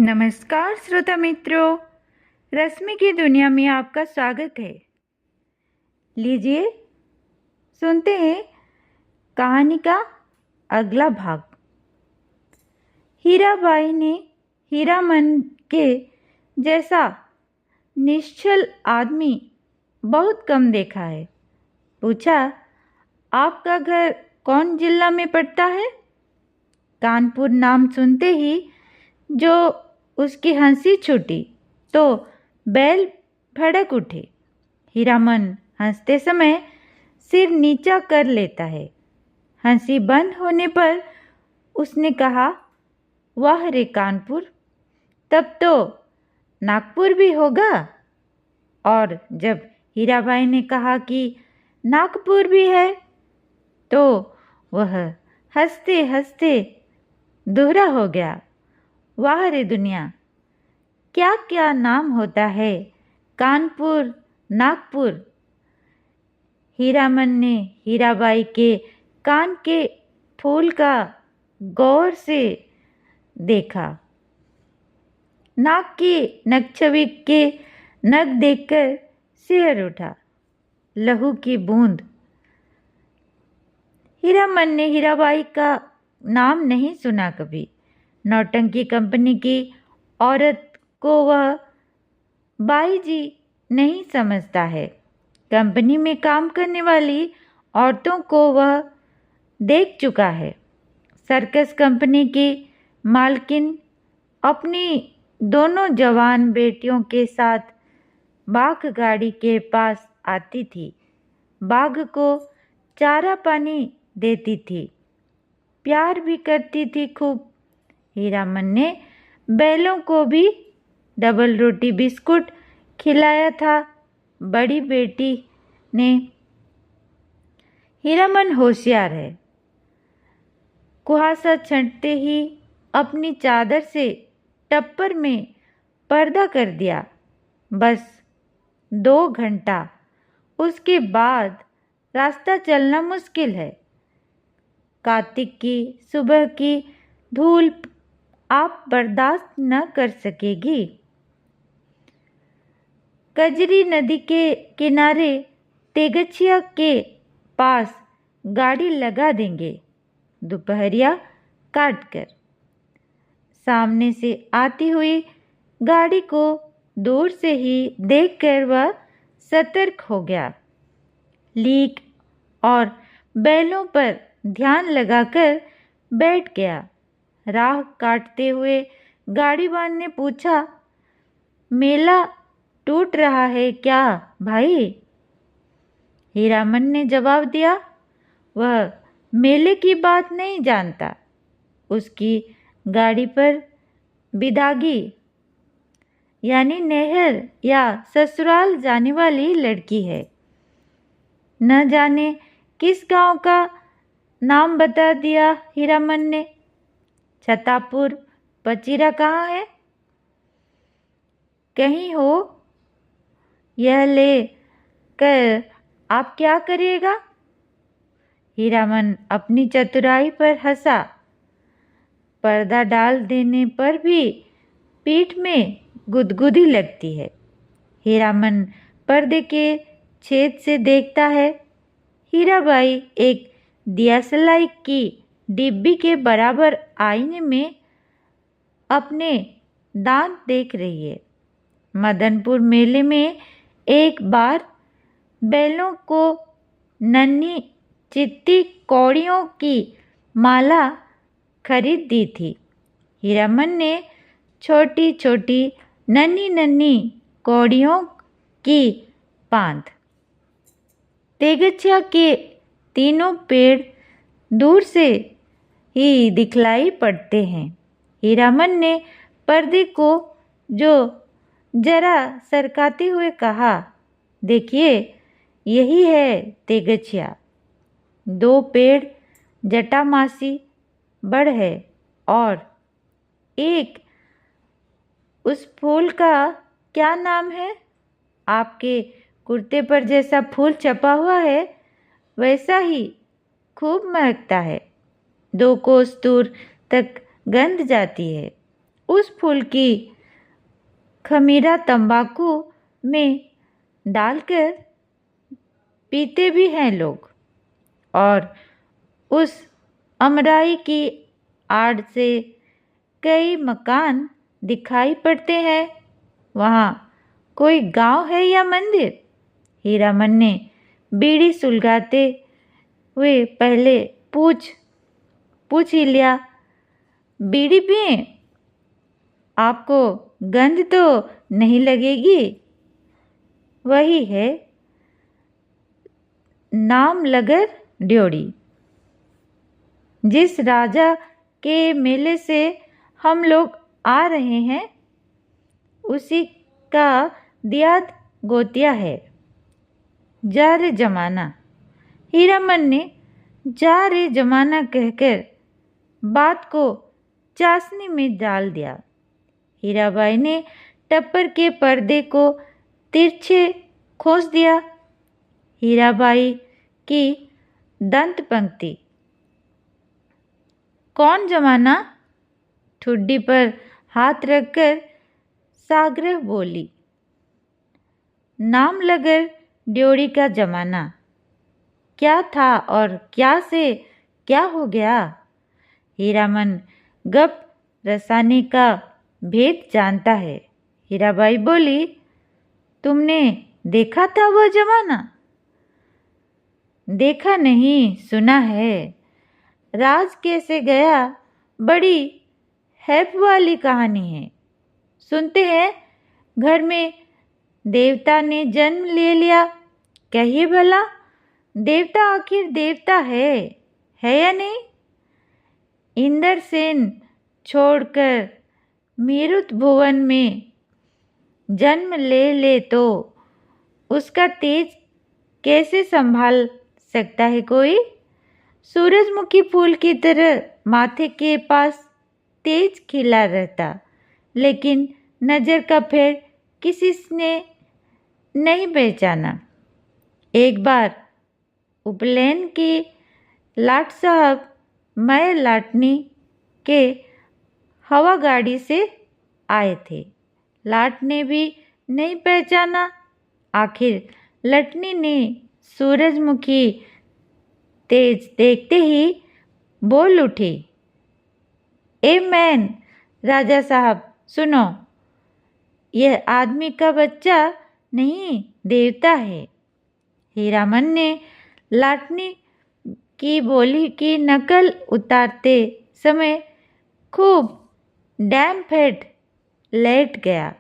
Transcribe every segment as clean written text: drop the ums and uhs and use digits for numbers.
नमस्कार श्रोता मित्रों, रश्मि की दुनिया में आपका स्वागत है। लीजिए सुनते हैं कहानी का अगला भाग। हीराबाई ने हीरामन के जैसा निश्चल आदमी बहुत कम देखा है। पूछा, आपका घर कौन जिला में पड़ता है? कानपुर नाम सुनते ही जो उसकी हंसी छूटी तो बैल भड़क उठे। हीरामन हंसते समय सिर नीचा कर लेता है। हंसी बंद होने पर उसने कहा, वाह रे कानपुर, तब तो नागपुर भी होगा। और जब हीराबाई ने कहा कि नागपुर भी है तो वह हंसते हंसते दोहरा हो गया, वाह रे दुनिया, क्या क्या नाम होता है, कानपुर, नागपुर। हीरामन ने हीराबाई के कान के फूल का गौर से देखा। नाक की नकछवी के नग देखकर सिहर उठा। लहू की बूंद। हीरामन ने हीराबाई का नाम नहीं सुना कभी। नौटंकी कंपनी की औरत को वह बाई जी नहीं समझता है। कंपनी में काम करने वाली औरतों को वह देख चुका है। सर्कस कंपनी की मालकिन अपनी दोनों जवान बेटियों के साथ बाघ गाड़ी के पास आती थी। बाघ को चारा पानी देती थी, प्यार भी करती थी खूब। हीरामन ने बैलों को भी डबल रोटी बिस्कुट खिलाया था बड़ी बेटी ने। हीरामन होशियार है। कुहासा छंटते ही अपनी चादर से टप्पर में पर्दा कर दिया। बस 2 घंटा, उसके बाद रास्ता चलना मुश्किल है। कार्तिक की सुबह की धूल आप बर्दाश्त न कर सकेगी। कजरी नदी के किनारे तेगछिया के पास गाड़ी लगा देंगे, दोपहरिया काट कर। सामने से आती हुई गाड़ी को दूर से ही देखकर वह सतर्क हो गया। लीक और बैलों पर ध्यान लगाकर बैठ गया। राह काटते हुए गाड़ीवान ने पूछा, मेला टूट रहा है क्या भाई? हीरामन ने जवाब दिया, वह मेले की बात नहीं जानता। उसकी गाड़ी पर बिदागी यानी नहर या ससुराल जाने वाली लड़की है। न जाने किस गांव का नाम बता दिया हीरामन ने। छतापुर पचीरा कहाँ है? कहीं हो। यह ले कर आप क्या करिएगा? हीरामन अपनी चतुराई पर हंसा। पर्दा डाल देने पर भी पीठ में गुदगुदी लगती है। हीरामन पर्दे के छेद से देखता है। हीराबाई एक दियासलाई की डिब्बी के बराबर आईने में अपने दांत देख रही है। मदनपुर मेले में एक बार बैलों को नन्ही चित्ती कौड़ियों की माला खरीद दी थी। हीरामन ने छोटी छोटी नन्ही नन्ही कौड़ियों की बांध। तेगछिया के तीनों पेड़ दूर से ही दिखलाई पड़ते हैं। हीरामन ने पर्दे को जो जरा सरकाते हुए कहा, देखिए यही है तेगछिया। 2 पेड़ जटामासी बड़ है और एक उस फूल का क्या नाम है? आपके कुर्ते पर जैसा फूल छपा हुआ है वैसा ही खूब महकता है। 2 कोस दूर तक गंध जाती है। उस फूल की खमीरा तंबाकू में डालकर पीते भी हैं लोग। और उस अमराई की आड़ से कई मकान दिखाई पड़ते हैं। वहाँ कोई गांव है या मंदिर? हीरामन ने बीड़ी सुलगाते हुए पहले पूछ ही लिया। बीड़ी पिए? आपको गंध तो नहीं लगेगी? वही है, नामलगर ड्योढ़ी। जिस राजा के मेले से हम लोग आ रहे हैं उसी का दियात गोतिया है। जा रे जमाना। हीरामन ने जा रे जमाना कहकर बात को चाशनी में डाल दिया। हीराबाई ने टप्पर के पर्दे को तिरछे खोस दिया। हीराबाई की दंत पंक्ति। कौन जमाना? ठुड्डी पर हाथ रखकर साग्रह बोली। नामलगर ड्योढ़ी का जमाना। क्या था और क्या से क्या हो गया? हीरामन गप रसाने का भेद जानता है। हीराबाई बोली, तुमने देखा था वह जमाना? देखा नहीं, सुना है। राज कैसे गया, बड़ी हैफ वाली कहानी है। सुनते हैं घर में देवता ने जन्म ले लिया। कहिए भला, देवता आखिर देवता है या नहीं? इंद्रसेन छोड़कर मेरुत भुवन में जन्म ले तो उसका तेज कैसे संभाल सकता है कोई? सूरजमुखी फूल की तरह माथे के पास तेज खिला रहता, लेकिन नजर का फेर किसी ने नहीं पहचाना। एक बार उपनयन की लाट साहब मैं लाटनी के हवा गाड़ी से आए थे। लाट ने भी नहीं पहचाना। आखिर लटनी ने सूरजमुखी तेज देखते ही बोल उठी, ए मैन राजा साहब सुनो, यह आदमी का बच्चा नहीं देवता है। हीरामन ने लाटनी की बोली की नकल उतारते समय खूब डैम फेट लेट गया।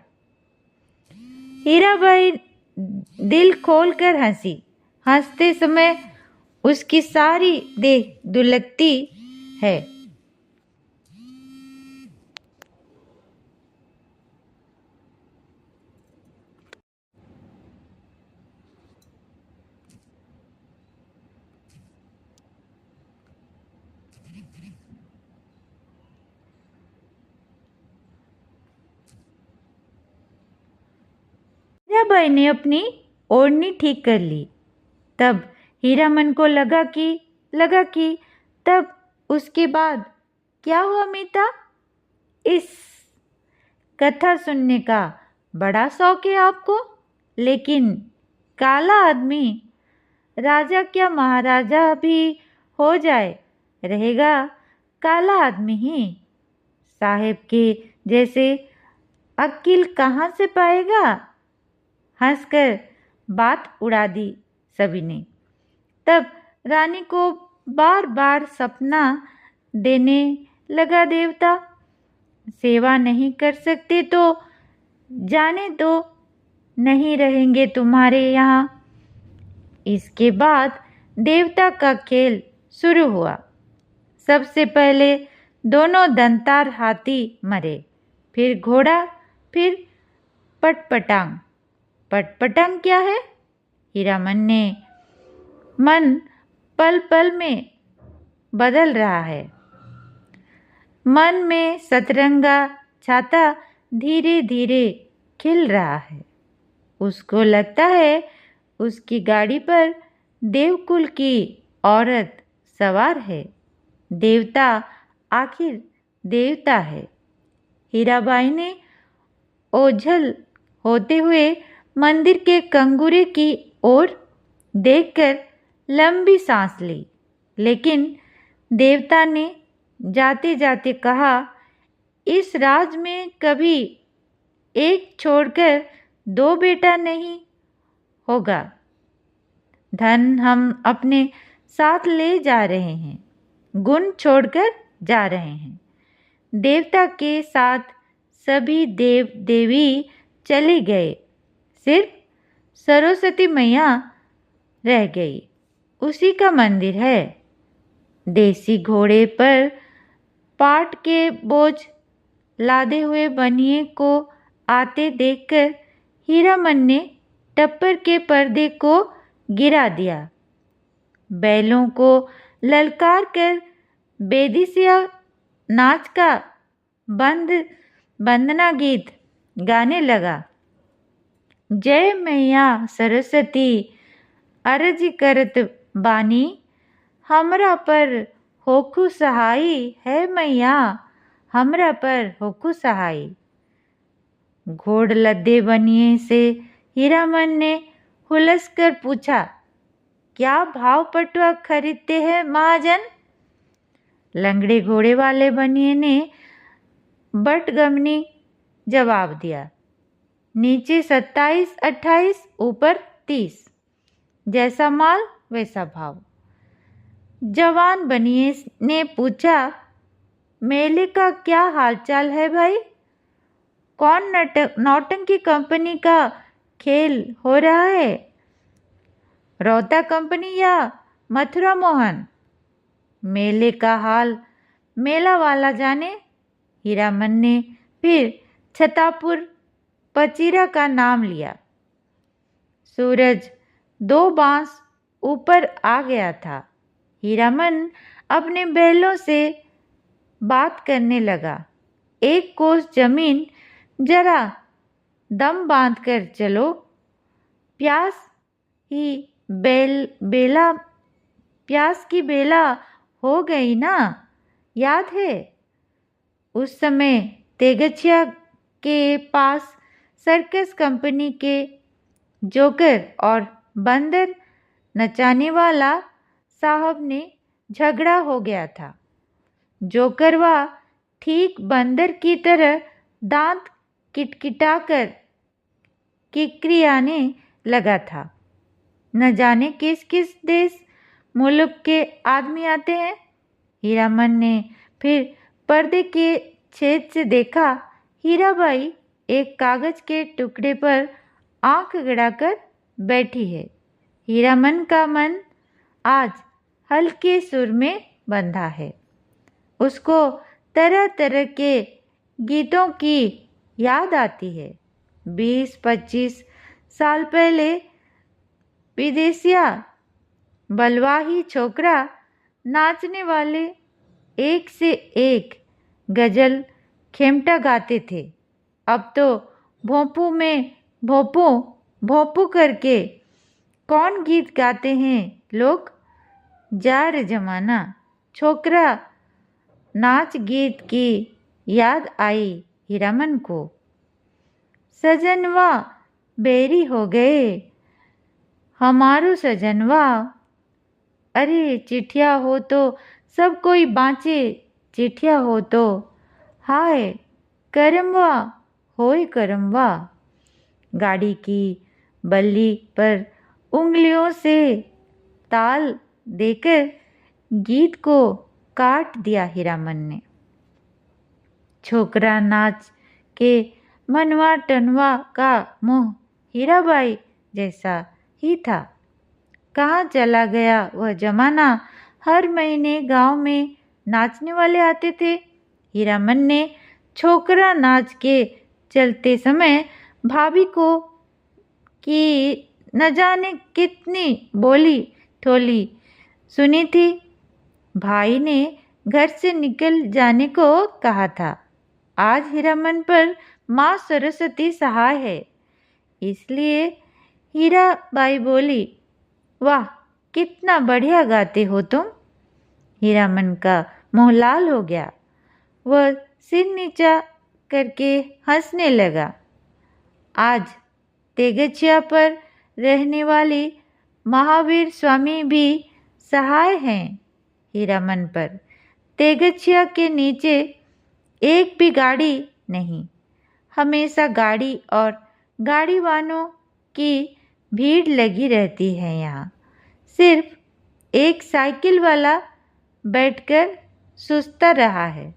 हीराबाई दिल खोलकर हंसी। हंसते समय उसकी सारी देह दुलकती है। हीराबाई ने अपनी ओढ़नी ठीक कर ली। तब हीरामन को लगा कि तब उसके बाद क्या हुआ मीता? इस कथा सुनने का बड़ा शौक है आपको, लेकिन काला आदमी राजा क्या महाराजा भी हो जाए रहेगा काला आदमी ही। साहेब के जैसे अक्ल कहाँ से पाएगा? हंसकर बात उड़ा दी सभी ने। तब रानी को बार बार सपना देने लगा देवता। सेवा नहीं कर सकते तो जाने दो, नहीं रहेंगे तुम्हारे यहाँ। इसके बाद देवता का खेल शुरू हुआ। सबसे पहले दोनों दंतार हाथी मरे, फिर घोड़ा, फिर पटपटांग। पटपटांग क्या है? हीरामन ने मन पल पल में बदल रहा है। मन में सतरंगा छाता धीरे धीरे खिल रहा है। उसको लगता है उसकी गाड़ी पर देवकुल की औरत सवार है। देवता आखिर देवता है। हीराबाई ने ओझल होते हुए मंदिर के कंगूरे की ओर देखकर लंबी सांस ली, लेकिन देवता ने जाते जाते कहा, इस राज में कभी एक छोड़कर दो बेटा नहीं होगा। धन हम अपने साथ ले जा रहे हैं, गुण छोड़कर जा रहे हैं। देवता के साथ सभी देव देवी चले गए, सिर्फ सरस्वती मैया रह गई। उसी का मंदिर है। देसी घोड़े पर पाट के बोझ लादे हुए बनिए को आते देखकर हीरामन ने टप्पर के पर्दे को गिरा दिया। बैलों को ललकार कर बेदिसिया नाच का वंदना गीत गाने लगा। जय मैया सरस्वती अर्ज करत बानी, हमरा पर होखु सहाई है मैया, हमरा पर होखु सहाई। घोड़ लद्दे बनिए से हीरामन ने हुलस कर पूछा, क्या भाव पटुआ खरीदते हैं महाजन? लंगड़े घोड़े वाले बनिए ने बटगमनी जवाब दिया, नीचे 27-28, ऊपर 30, जैसा माल वैसा भाव। जवान बनिए ने पूछा, मेले का क्या हालचाल है भाई? कौन नौटंकी कंपनी का खेल हो रहा है? रौता कंपनी या मथुरा मोहन? मेले का हाल मेला वाला जाने। हीरामन ने फिर छतापुर पचीरा का नाम लिया। सूरज 2 बांस ऊपर आ गया था। हीरामन अपने बैलों से बात करने लगा, एक कोस जमीन जरा दम बांध कर चलो, प्यास की बेला हो गई ना, याद है? उस समय तेगछिया के पास सर्कस कंपनी के जोकर और बंदर नचाने वाला साहब ने झगड़ा हो गया था। जोकरवा ठीक बंदर की तरह दांत किटकिटाकर किकरियाने लगा था। न जाने किस किस देश मुल्क के आदमी आते हैं। हीरामन ने फिर पर्दे के छेद से देखा, हीराबाई एक कागज के टुकड़े पर आंख गड़ाकर बैठी है। हीरामन का मन आज हल्के सुर में बंधा है। उसको तरह तरह के गीतों की याद आती है। 20-25 साल पहले विदेशिया बलवाही छोकरा नाचने वाले एक से एक गजल खेमटा गाते थे। अब तो भोंपू में भोंपू भोंपू करके कौन गीत गाते हैं लोग। जार जमाना। छोकरा नाच गीत की याद आई हीरामन को। सजनवा बेरी हो गए हमारो सजनवा, अरे चिठिया हो तो सब कोई बाँचे, चिठिया हो तो हाय करमवा होय करमवा। गाड़ी की बल्ली पर उंगलियों से ताल देकर गीत को काट दिया हीरामन ने। छोकरा नाच के मनवा टनवा का मुँह हीराबाई जैसा ही था। कहाँ चला गया वह जमाना? हर महीने गांव में नाचने वाले आते थे। हीरामन ने छोकरा नाच के चलते समय भाभी को कि न जाने कितनी बोली ठोली सुनी थी। भाई ने घर से निकल जाने को कहा था। आज हीरामन पर माँ सरस्वती सहाय है, इसलिए हीराबाई बोली, वाह कितना बढ़िया गाते हो तुम। हीरामन का मुँह लाल हो गया। वह सिर नीचा करके हंसने लगा। आज तेगचिया पर रहने वाली महावीर स्वामी भी सहाय हैं हीरामन पर। तेगचिया के नीचे एक भी गाड़ी नहीं, हमेशा गाड़ी और गाड़ी वालों की भीड़ लगी रहती है। यहाँ सिर्फ एक साइकिल वाला बैठकर सुस्ता रहा है।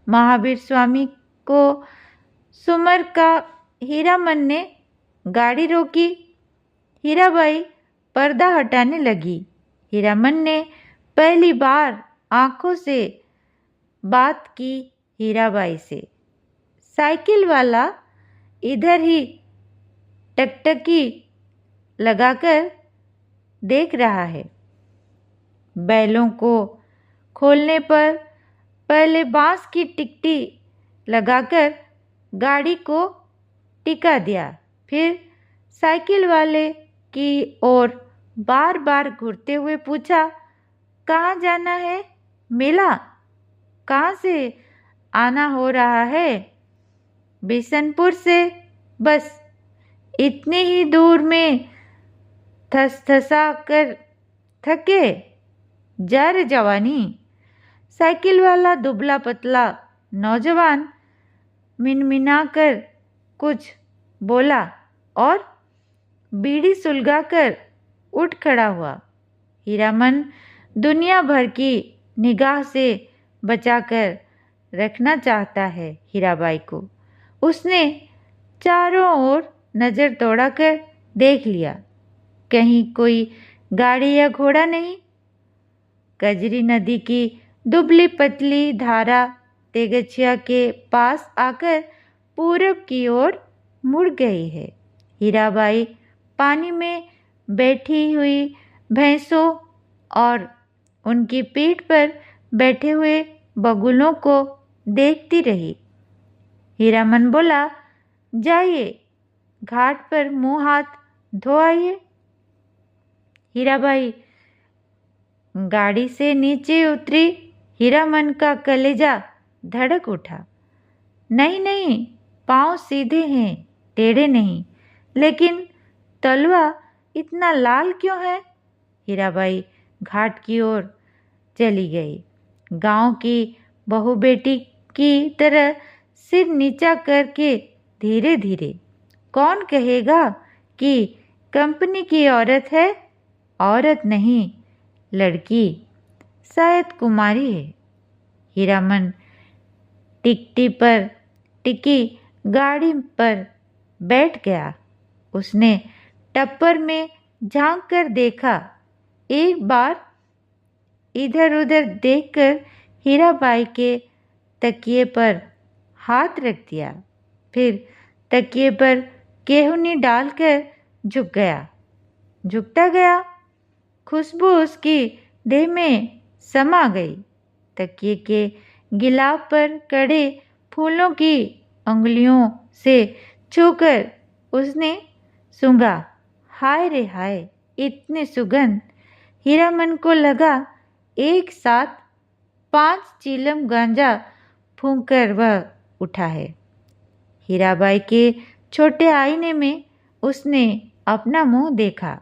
महावीर स्वामी को सुमर का हीरामन ने गाड़ी रोकी। हीराबाई पर्दा हटाने लगी। हीरामन ने पहली बार आंखों से बात की हीराबाई से। साइकिल वाला इधर ही टकटकी लगाकर देख रहा है। बैलों को खोलने पर पहले बांस की टिकटी लगाकर गाड़ी को टिका दिया, फिर साइकिल वाले की ओर बार बार घूरते हुए पूछा, कहाँ जाना है? मेला? कहाँ से आना हो रहा है? बिशनपुर से। बस इतनी ही दूर में थसथसा कर थके? जा रे जवानी। साइकिल वाला दुबला पतला नौजवान मिनमिना कर कुछ बोला और बीड़ी सुलगाकर उठ खड़ा हुआ। हीरामन दुनिया भर की निगाह से बचाकर रखना चाहता है हीराबाई को। उसने चारों ओर नज़र दौड़ाकर देख लिया, कहीं कोई गाड़ी या घोड़ा नहीं। कजरी नदी की दुबली पतली धारा तेगचिया के पास आकर पूरब की ओर मुड़ गई है। हीराबाई पानी में बैठी हुई भैंसों और उनकी पीठ पर बैठे हुए बगुलों को देखती रही। हीरामन बोला, जाइए घाट पर मुंह हाथ धो आइए। हीराबाई गाड़ी से नीचे उतरी। हीरामन का कलेजा धड़क उठा। नहीं नहीं, पाँव सीधे हैं, टेढ़े नहीं। लेकिन तलवा इतना लाल क्यों है? हीराबाई घाट की ओर चली गई। गांव की बहू बेटी की तरह सिर नीचा करके धीरे धीरे। कौन कहेगा कि कंपनी की औरत है? औरत नहीं, लड़की, शायद कुमारी है। हीरामन टिकटी पर टिकी गाड़ी पर बैठ गया। उसने टप्पर में झांक कर देखा। एक बार इधर उधर देखकर हीराबाई के तकिए पर हाथ रख दिया, फिर तकिए पर केहूनी डालकर झुक गया। झुकता गया, खुशबू उसकी देह में समा गई। तकिए के गिलाफ पर कड़े फूलों की उंगलियों से छूकर उसने सूंघा। हाय रे हाय, इतनी सुगंध! हीरामन को लगा एक साथ 5 चीलम गांजा फूंककर वह उठा है। हीराबाई के छोटे आईने में उसने अपना मुंह देखा।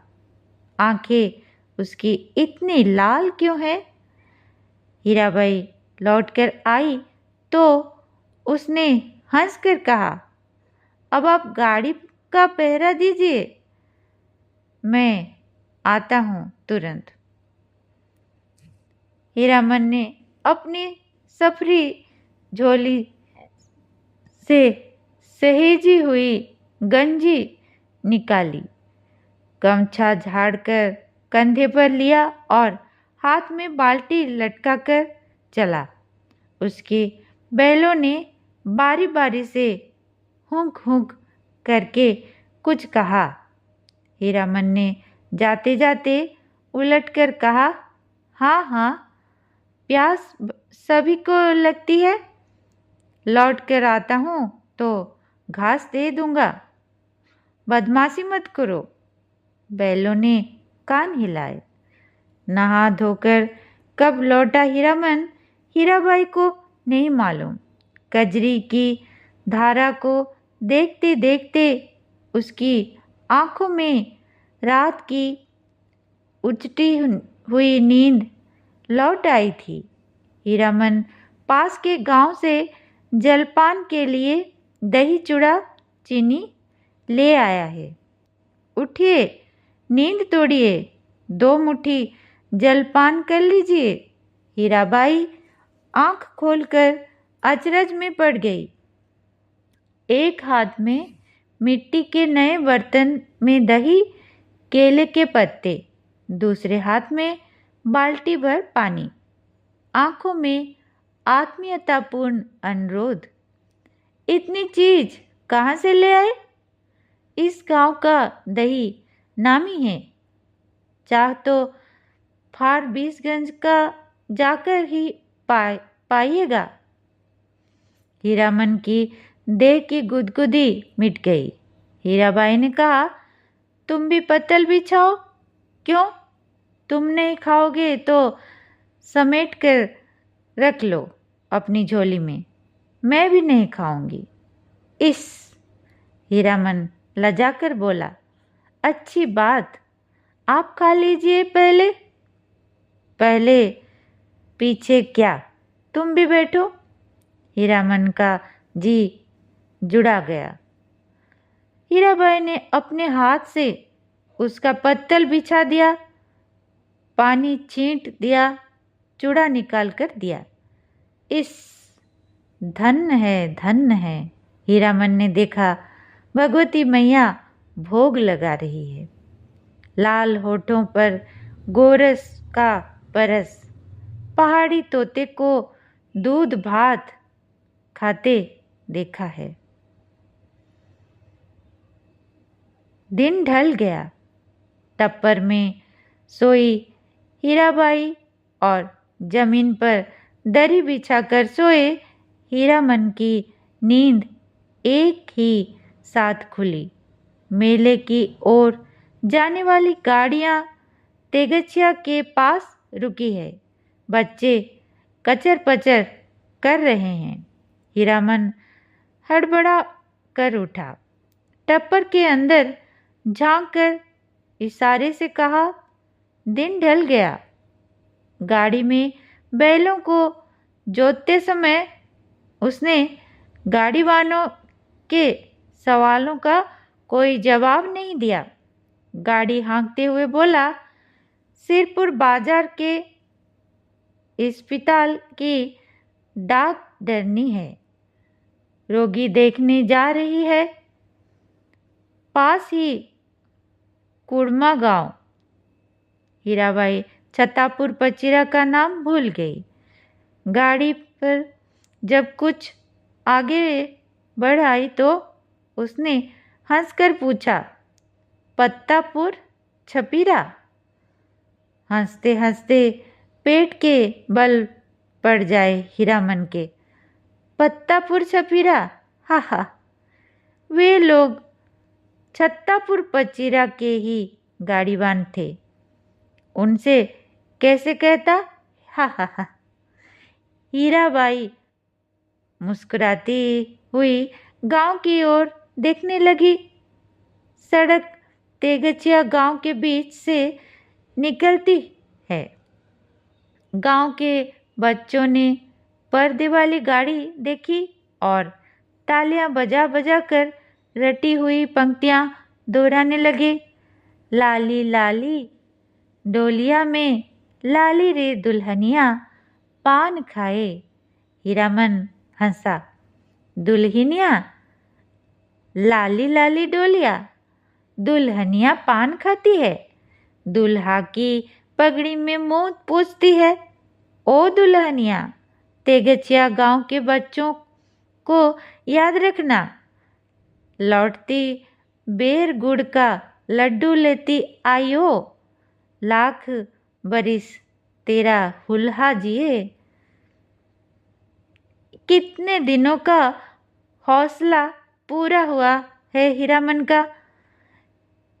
आंखें उसकी इतनी लाल क्यों है? हीराबाई लौटकर आई तो उसने हंसकर कहा, अब आप गाड़ी का पहरा दीजिए, मैं आता हूँ तुरंत। हीरामन ने अपनी सफरी झोली से सहेजी हुई गंजी निकाली, गमछा झाड़कर कंधे पर लिया और हाथ में बाल्टी लटकाकर चला। उसके बैलों ने बारी बारी से हुंक हुंक करके कुछ कहा। हीरामन ने जाते जाते उलटकर कहा, हाँ हाँ, प्यास सभी को लगती है, लौट कर आता हूँ तो घास दे दूंगा, बदमाशी मत करो। बैलों ने कान हिलाए। नहा धोकर कब लौटा हीरामन, हीराबाई को नहीं मालूम। कजरी की धारा को देखते देखते उसकी आंखों में रात की उचटी हुई नींद लौट आई थी। हीरामन पास के गांव से जलपान के लिए दही चूड़ा चीनी ले आया है। उठिए, नींद तोड़िए, 2 मुट्ठी जलपान कर लीजिए। हीराबाई आंख खोलकर अचरज में पड़ गई। एक हाथ में मिट्टी के नए बर्तन में दही, केले के पत्ते, दूसरे हाथ में बाल्टी भर पानी, आंखों में आत्मीयतापूर्ण अनुरोध। इतनी चीज कहाँ से ले आए? इस गांव का दही नामी है, चाह तो फारबिसगंज का जाकर ही पाइएगा। हीरामन की देह की गुदगुदी मिट गई। हीराबाई ने कहा, तुम भी पत्तल बिछाओ। क्यों? तुम नहीं खाओगे तो समेट कर रख लो अपनी झोली में, मैं भी नहीं खाऊंगी। इस हीरामन लजाकर बोला, अच्छी बात, आप खा लीजिए पहले। पहले पीछे क्या, तुम भी बैठो। हीरामन का जी जुड़ा गया। हीराबाई ने अपने हाथ से उसका पत्तल बिछा दिया, पानी छींट दिया, चूड़ा निकाल कर दिया। इस धन्य है। हीरामन ने देखा भगवती मैया भोग लगा रही है। लाल होठों पर गोरस का परस, पहाड़ी तोते को दूध भात खाते देखा है। दिन ढल गया। टप्पर में सोई हीराबाई और जमीन पर दरी बिछाकर सोए हीरामन की नींद एक ही साथ खुली। मेले की ओर जाने वाली गाड़ियां तेगचिया के पास रुकी है। बच्चे कचर पचर कर रहे हैं। हीरामन हड़बड़ा कर उठा। टप्पर के अंदर झांक कर इशारे से कहा, दिन ढल गया। गाड़ी में बैलों को जोतते समय उसने गाड़ी वालों के सवालों का कोई जवाब नहीं दिया। गाड़ी हाँकते हुए बोला, सिरपुर बाजार के अस्पताल की डाक डरनी है, रोगी देखने जा रही है। पास ही कुड़मा गांव। हीराबाई छतापुर पचीरा का नाम भूल गई। गाड़ी पर जब कुछ आगे बढ़ आई तो उसने हंसकर पूछा, पत्तापुर छपीरा? हंसते हंसते पेट के बल पड़ जाए हीरामन के। पत्तापुर छपीरा, हा हा, वे लोग छत्तापुर पचीरा के ही गाड़ीवान थे, उनसे कैसे कहता, हा हा हा। हीराबाई मुस्कुराती हुई गांव की ओर देखने लगी। सड़क तेगचिया गांव के बीच से निकलती है। गांव के बच्चों ने पर्दे वाली गाड़ी देखी और तालियां बजा बजा कर रटी हुई पंक्तियां दोहराने लगे। लाली लाली डोलिया में लाली रे दुल्हनिया पान खाए। हीरामन हंसा। दुल्हनिया? लाली लाली डोलिया, दुल्हनिया पान खाती है, दुल्हा की पगड़ी में मूत पूछती है। ओ दुल्हनिया, तेगचिया गांव के बच्चों को याद रखना, लौटती बेर गुड़ का लड्डू लेती आइयो, लाख बरिस तेरा हुल्हा जिए। कितने दिनों का हौसला पूरा हुआ है हीरामन का।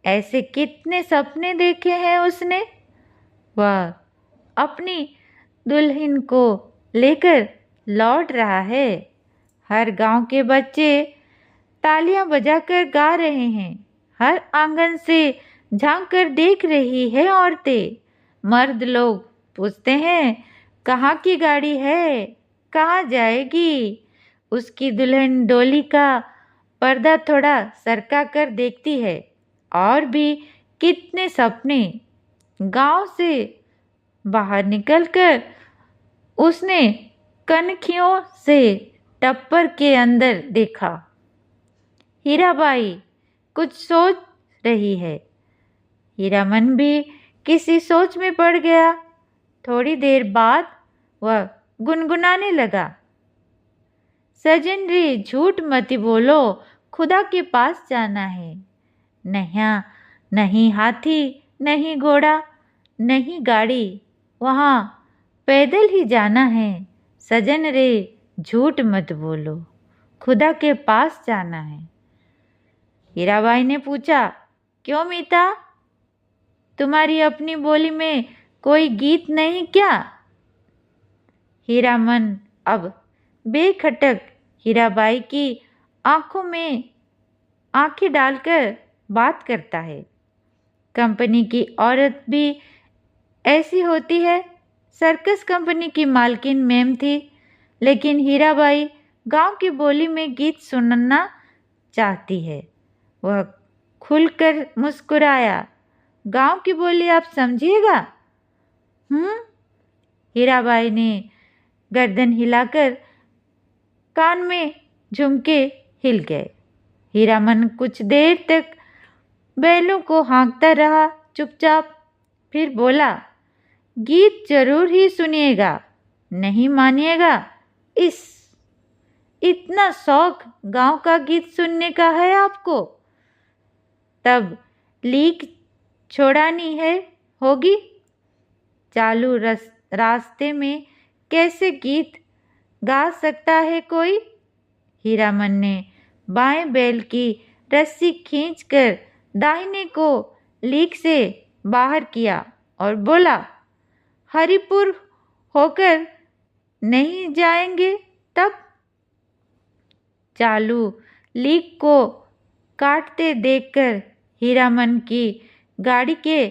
ऐसे कितने सपने देखे हैं उसने। वह अपनी दुल्हन को लेकर लौट रहा है। हर गांव के बच्चे तालियां बजाकर गा रहे हैं। हर आंगन से झांक कर देख रही है औरतें। मर्द लोग पूछते हैं, कहाँ की गाड़ी है, कहाँ जाएगी। उसकी दुल्हन डोली का पर्दा थोड़ा सरका कर देखती है। और भी कितने सपने। गांव से बाहर निकलकर उसने कनखियों से टप्पर के अंदर देखा। हीराबाई कुछ सोच रही है। हीरामन भी किसी सोच में पड़ गया। थोड़ी देर बाद वह गुनगुनाने लगा, सजन रे झूठ मत बोलो, खुदा के पास जाना है। नहीं हाथी, नहीं घोड़ा, नहीं गाड़ी, वहाँ पैदल ही जाना है। सजन रे झूठ मत बोलो, खुदा के पास जाना है। हीराबाई ने पूछा, क्यों मीता, तुम्हारी अपनी बोली में कोई गीत नहीं क्या? हीरामन अब बेखटक हीराबाई की आंखों में आंखें डालकर बात करता है। कंपनी की औरत भी ऐसी होती है। सर्कस कंपनी की मालकिन मैम थी, लेकिन हीराबाई गांव की बोली में गीत सुनना चाहती है। वह खुलकर मुस्कुराया, गांव की बोली आप समझिएगा? हीराबाई ने गर्दन हिलाकर कान में झुमके हिल गए। हीरामन कुछ देर तक बैलों को हाँकता रहा चुपचाप। फिर बोला, गीत जरूर ही सुनिएगा, नहीं मानिएगा। इतना शौक गांव का गीत सुनने का है आपको? तब लीक छोड़ानी होगी। चालू रास्ते में कैसे गीत गा सकता है कोई? हीरामन ने बाएं बैल की रस्सी खींचकर दाहिने को लीक से बाहर किया और बोला, हरिपुर होकर नहीं जाएंगे तब? चालू लीक को काटते देखकर हीरामन की गाड़ी के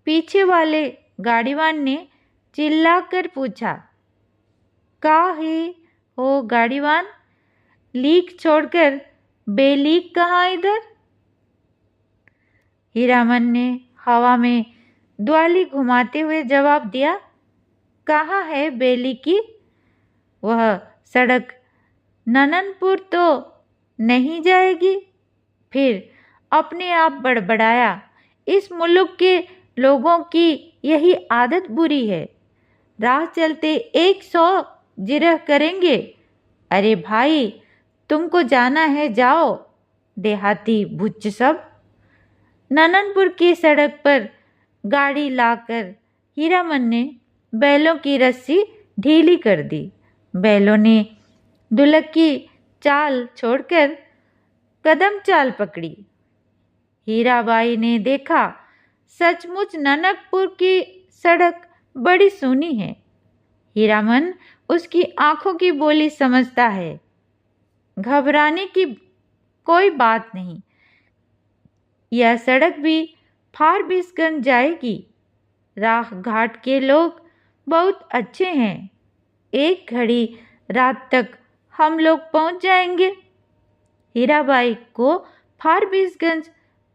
पीछे वाले गाड़ीवान ने चिल्लाकर पूछा, का है हो गाड़ीवान, लीक छोड़कर बेलीक कहाँ इधर? हीरामन ने हवा में द्वाली घुमाते हुए जवाब दिया, कहाँ है बेली की? वह सड़क नननपुर तो नहीं जाएगी। फिर अपने आप बड़बड़ाया, इस मुल्क के लोगों की यही आदत बुरी है, राह चलते 100 जिरह करेंगे। अरे भाई, तुमको जाना है जाओ, देहाती बुच्च सब। नननपुर की सड़क पर गाड़ी लाकर हीरामन ने बैलों की रस्सी ढीली कर दी। बैलों ने दुलक की चाल छोड़कर कदम चाल पकड़ी। हीराबाई ने देखा, सचमुच ननकपुर की सड़क बड़ी सूनी है। हीरामन उसकी आंखों की बोली समझता है। घबराने की कोई बात नहीं, यह सड़क भी फारबिसगंज जाएगी। राह घाट के लोग बहुत अच्छे हैं। एक घड़ी रात तक हम लोग पहुंच जाएंगे। हीराबाई को फारबिसगंज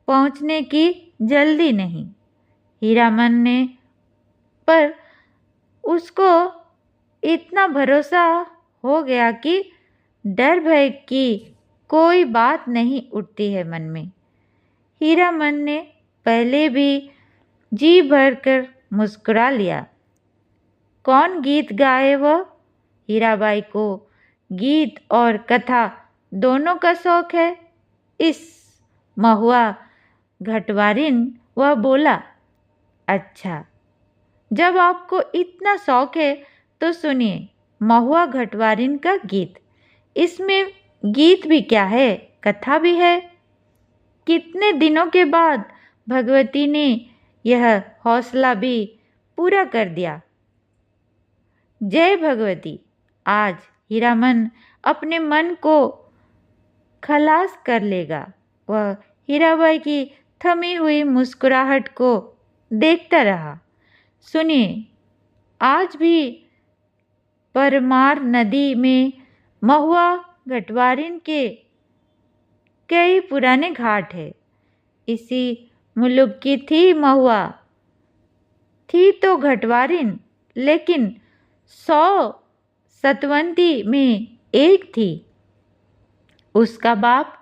पहुंचने की जल्दी नहीं। हीरामन ने पर उसको इतना भरोसा हो गया कि डर भय की कोई बात नहीं उठती है मन में। हीरामन ने पहले भी जी भरकर मुस्कुरा लिया। कौन गीत गाए वह? हीराबाई को गीत और कथा दोनों का शौक है। इस महुआ घटवारिन, वह बोला, अच्छा, जब आपको इतना शौक है तो सुनिए महुआ घटवारिन का गीत। इसमें गीत भी क्या है, कथा भी है। कितने दिनों के बाद भगवती ने यह हौसला भी पूरा कर दिया। जय भगवती। आज हीरामन अपने मन को खलास कर लेगा। वह हीराबाई की थमी हुई मुस्कुराहट को देखता रहा। सुनिए, आज भी परमार नदी में महुआ घटवारिन के कई पुराने घाट है। इसी मुल्क की थी महुआ। थी तो घटवारिन, लेकिन 100 सतवंती में एक थी। उसका बाप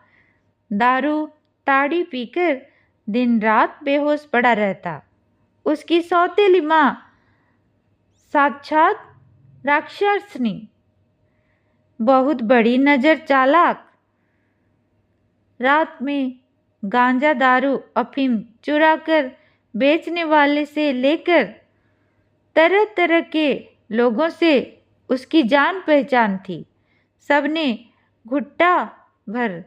दारू ताड़ी पीकर दिन रात बेहोश पड़ा रहता। उसकी सौतेली माँ साक्षात राक्षसनी, बहुत बड़ी नजर चालाक, रात में गांजा दारू अफीम चुरा कर बेचने वाले से लेकर तरह तरह के लोगों से उसकी जान पहचान थी। सबने घुट्टा भर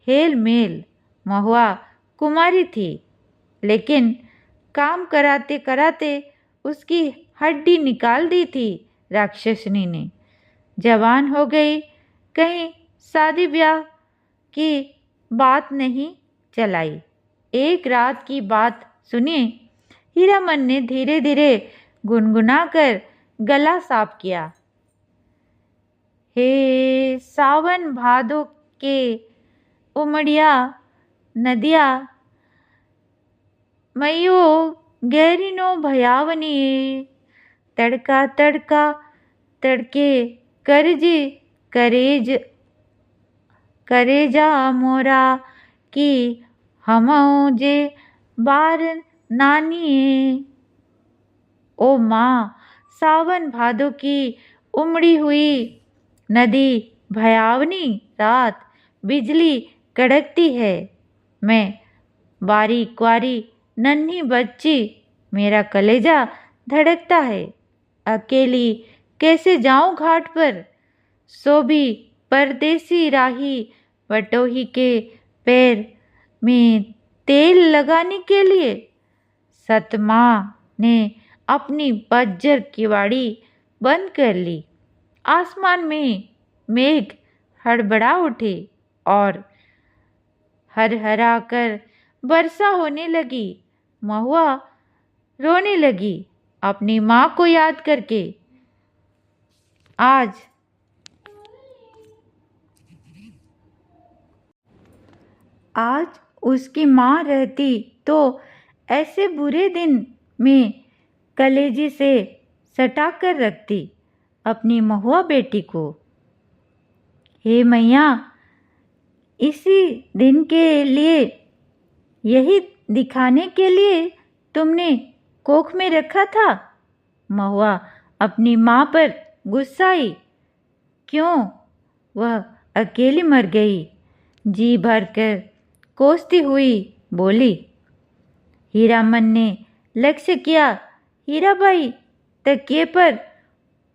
हेल मेल। महुआ कुमारी थी, लेकिन काम कराते कराते उसकी हड्डी निकाल दी थी राक्षसनी ने। जवान हो गई, कहीं शादी ब्याह की बात नहीं चलाई। एक रात की बात सुनिए। हीरामन ने धीरे धीरे गुनगुनाकर गला साफ किया। हे सावन भादो के उमड़िया नदिया, मैयो गहरीनो भयावनी, तड़का तड़का तड़के करजी करेजा मोरा की हमऊ जे बार नानी। ओ माँ, सावन भादो की उमड़ी हुई नदी, भयावनी रात, बिजली कड़कती है। मैं बारी क्वारी नन्ही बच्ची, मेरा कलेजा धड़कता है। अकेली कैसे जाऊं घाट पर, सो भी परदेसी राही बटोही के पैर में तेल लगाने के लिए। सतमा ने अपनी बज्जर किवाड़ी बंद कर ली। आसमान में मेघ हड़बड़ा उठे और हरहरा कर वर्षा होने लगी। महुआ रोने लगी अपनी माँ को याद करके। आज उसकी माँ रहती तो ऐसे बुरे दिन में कलेजे से सटा कर रखती अपनी महुआ बेटी को। हे मैया, इसी दिन के लिए, यही दिखाने के लिए तुमने कोख में रखा था। महुआ अपनी माँ पर गुस्साई। क्यों वह अकेली मर गई। जी भर कर कोसती हुई बोली। हीरामन ने लक्ष्य किया। हीराबाई तकिए पर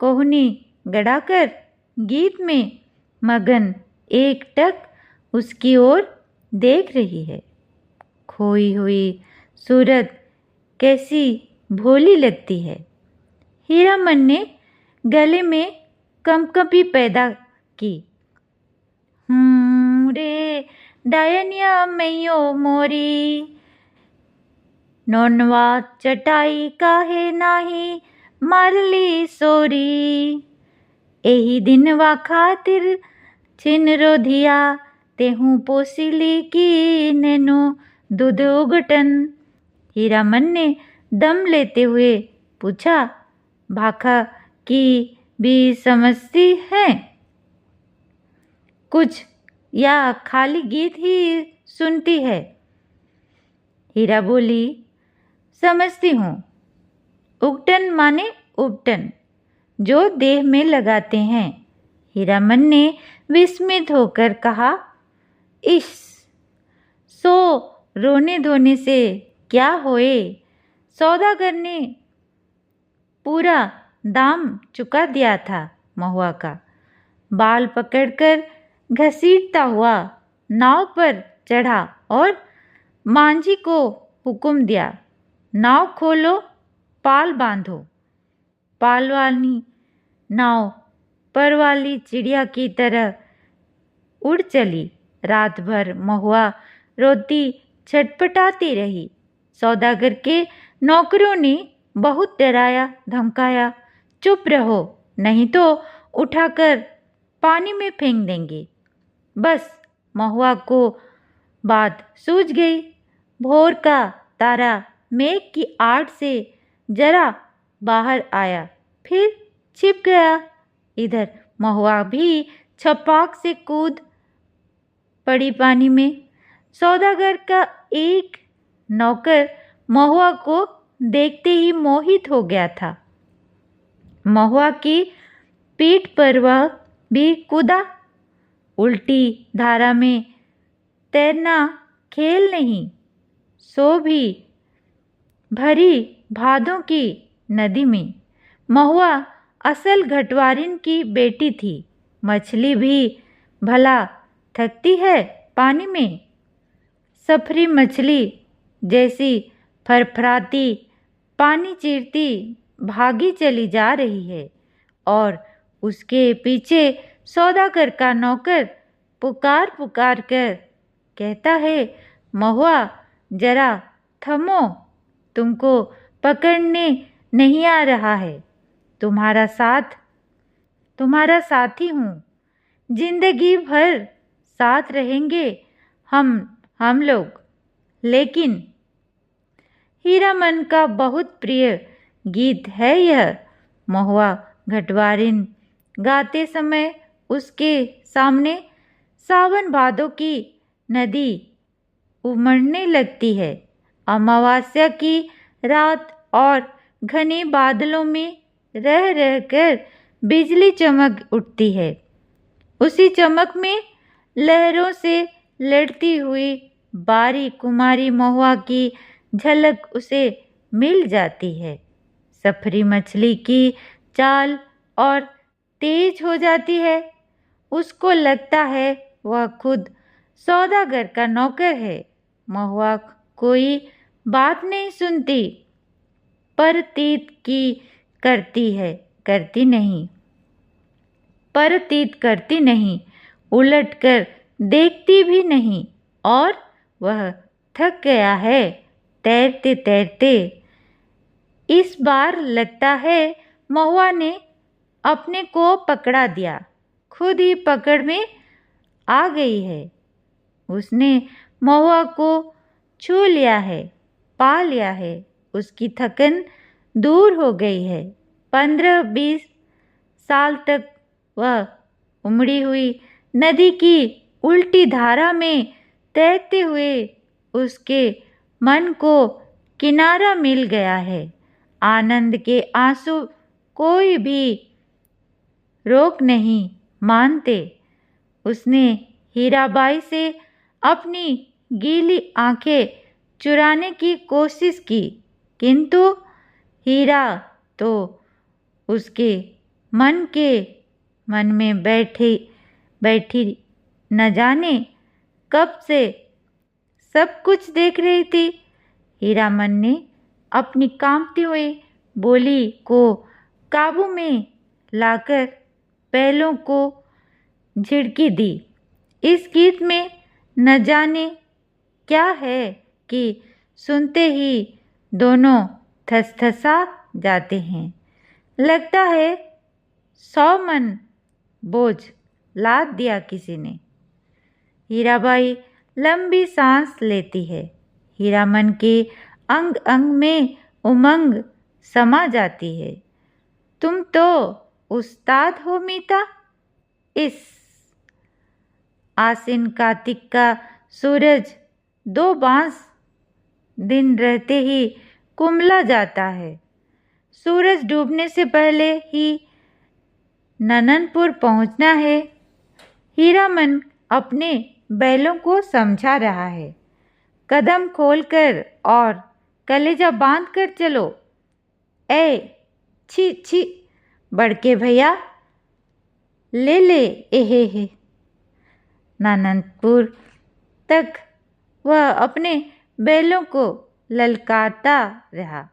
कोहनी गड़ाकर गीत में मगन एकटक उसकी ओर देख रही है। खोई हुई सूरत कैसी भोली लगती है। हीरामन ने गले में कंपकपी पैदा की। रे डायनिया मैयो मोरी, नोनवा चटाई काहे नाही मारली सोरी। एही दिनवा खातिर छिन रोधिया, तेहू पोसिली की नैनो दूध उगटन। हीरामन ने दम लेते हुए पूछा, भाखा की भी समझती हैं कुछ, या खाली गीत ही सुनती है। हीरा बोली, समझती हूँ। उगटन माने उपटन, जो देह में लगाते हैं। हीरामन ने विस्मित होकर कहा, इस सो रोने धोने से क्या होए। सौदागर ने पूरा दाम चुका दिया था महुआ का। बाल पकड़कर घसीटता हुआ नाव पर चढ़ा और मांझी को हुक्म दिया, नाव खोलो, पाल बांधो। पालवानी नाव पर वाली चिड़िया की तरह उड़ चली। रात भर महुआ रोती छटपटाती रही। सौदागर के नौकरों ने बहुत डराया धमकाया, चुप रहो नहीं तो उठाकर पानी में फेंक देंगे। बस महुआ को बात सूझ गई। भोर का तारा मेघ की आड़ से जरा बाहर आया, फिर छिप गया। इधर महुआ भी छपाक से कूद पड़ी पानी में। सौदागर का एक नौकर महुआ को देखते ही मोहित हो गया था। महुआ की पीठ पर वह भी कूदा। उल्टी धारा में तैरना खेल नहीं, सो भी भरी भादों की नदी में। महुआ असल घटवारिन की बेटी थी। मछली भी भला थकती है पानी में। सफरी मछली जैसी फरफराती पानी चीरती भागी चली जा रही है और उसके पीछे सौदागर का नौकर पुकार पुकार कर कहता है, महुआ जरा थमो, तुमको पकड़ने नहीं आ रहा है। तुम्हारा साथी हूँ, जिंदगी भर साथ रहेंगे हम लोग। लेकिन हीरामन का बहुत प्रिय गीत है यह। महुआ घटवारिन गाते समय उसके सामने सावन भादों की नदी उमड़ने लगती है। अमावस्या की रात और घने बादलों में रह रहकर बिजली चमक उठती है। उसी चमक में लहरों से लड़ती हुई बारी कुमारी महुआ की झलक उसे मिल जाती है। सफरी मछली की चाल और तेज हो जाती है। उसको लगता है वह खुद सौदागर का नौकर है। महुआ कोई बात नहीं सुनती, परतीत की करती नहीं, उलटकर देखती भी नहीं। और वह थक गया है तैरते तैरते। इस बार लगता है महुआ ने अपने को पकड़ा दिया, खुद ही पकड़ में आ गई है। उसने महुआ को छू लिया है, पा लिया है। उसकी थकन दूर हो गई है। 15-20 साल तक वह उमड़ी हुई नदी की उल्टी धारा में तैरते हुए उसके मन को किनारा मिल गया है। आनंद के आंसू कोई भी रोक नहीं मानते। उसने हीराबाई से अपनी गीली आंखें चुराने की कोशिश की, किंतु हीरा तो उसके मन में बैठी न जाने कब से सब कुछ देख रही थी। हीरामन ने अपनी कांपती हुई बोली को काबू में लाकर पहलों को झिड़की दी। इस गीत में न जाने क्या है कि सुनते ही दोनों थसथसा जाते हैं। लगता है 100 मन बोझ लाद दिया किसी ने। हीराबाई लंबी सांस लेती है। हीरामन के अंग अंग में उमंग समा जाती है। तुम तो उस्ताद हो मीता। इस आसिन कार्तिक का सूरज 2 बांस दिन रहते ही कुमला जाता है। सूरज डूबने से पहले ही नननपुर पहुंचना है। हीरामन अपने बैलों को समझा रहा है। कदम खोलकर और कलेजा बांध कर चलो। छी छी बड़के भैया, ले एहे। नानंदपुर तक वह अपने बैलों को ललकारता रहा।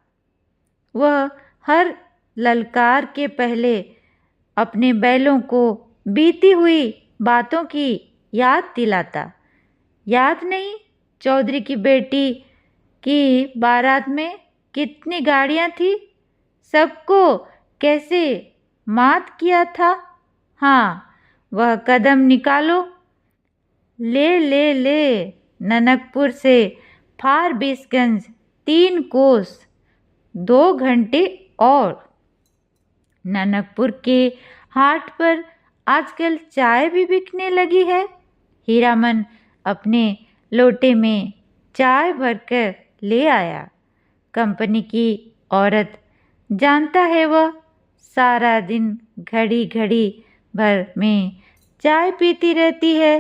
वह हर ललकार के पहले अपने बैलों को बीती हुई बातों की याद दिलाता। याद नहीं, चौधरी की बेटी की बारात में कितनी गाड़ियां थी, सबको कैसे मात किया था। हाँ, वह कदम निकालो। ले ले ले, ननकपुर से फारबिसगंज 3 कोस, 2 घंटे और। ननकपुर के हाट पर आजकल चाय भी बिकने लगी है। हीरामन अपने लोटे में चाय भरकर ले आया। कंपनी की औरत, जानता है वह सारा दिन घड़ी घड़ी भर में चाय पीती रहती है।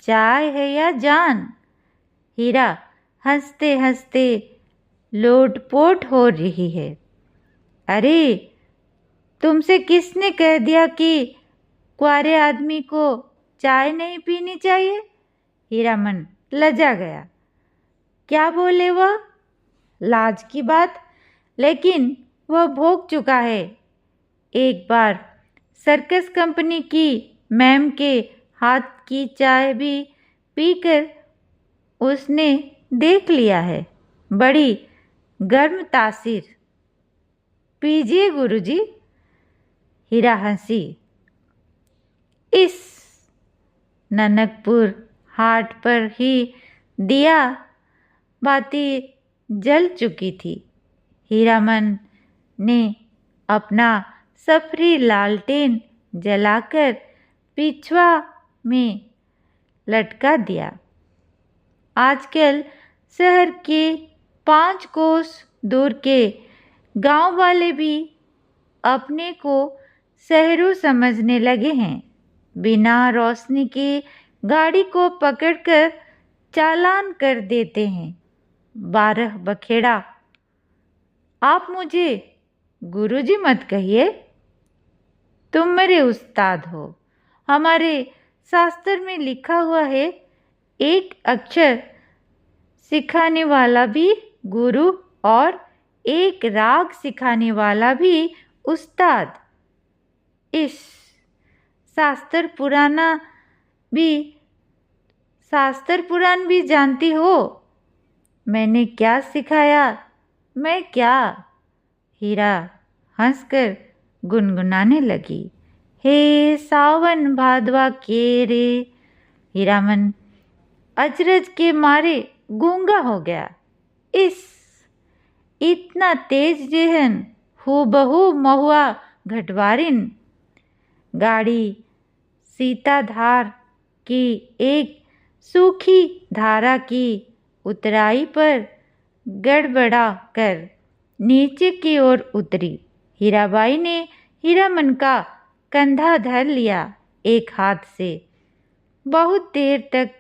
चाय है या जान। हीरा हंसते हंसते लोटपोट हो रही है। अरे, तुमसे किसने कह दिया कि कुंवारे आदमी को चाय नहीं पीनी चाहिए। हीरामन लजा गया। क्या बोले वह? लाज की बात, लेकिन वह भोग चुका है। एक बार सर्कस कंपनी की मैम के हाथ की चाय भी पीकर उसने देख लिया है। बड़ी गर्म तासीर। पीजिए गुरुजी। हीरा हंसी। इस ननकपुर हाट पर ही दिया बाती जल चुकी थी। हीरामन ने अपना सफरी लालटेन जलाकर पिछवा में लटका दिया। आजकल शहर के 5 कोस दूर के गांव वाले भी अपने को शहरू समझने लगे हैं। बिना रोशनी की गाड़ी को पकड़कर चालान कर देते हैं। 12 बखेड़ा। आप मुझे गुरुजी मत कहिए, तुम मेरे उस्ताद हो। हमारे शास्त्र में लिखा हुआ है, एक अक्षर सिखाने वाला भी गुरु और एक राग सिखाने वाला भी उस्ताद। इस शास्त्र पुराण भी जानती हो। मैंने क्या सिखाया, मैं क्या। हीरा हंसकर गुनगुनाने लगी। हे सावन भादवा के रे। हीरामन अचरज के मारे गूंगा हो गया। इतना तेज जेहन हूबहू महुआ घटवारिन। गाड़ी सीताधार की एक सूखी धारा की उतराई पर गड़बड़ा कर नीचे की ओर उतरी। हीराबाई ने हीरामन का कंधा धर लिया एक हाथ से। बहुत देर तक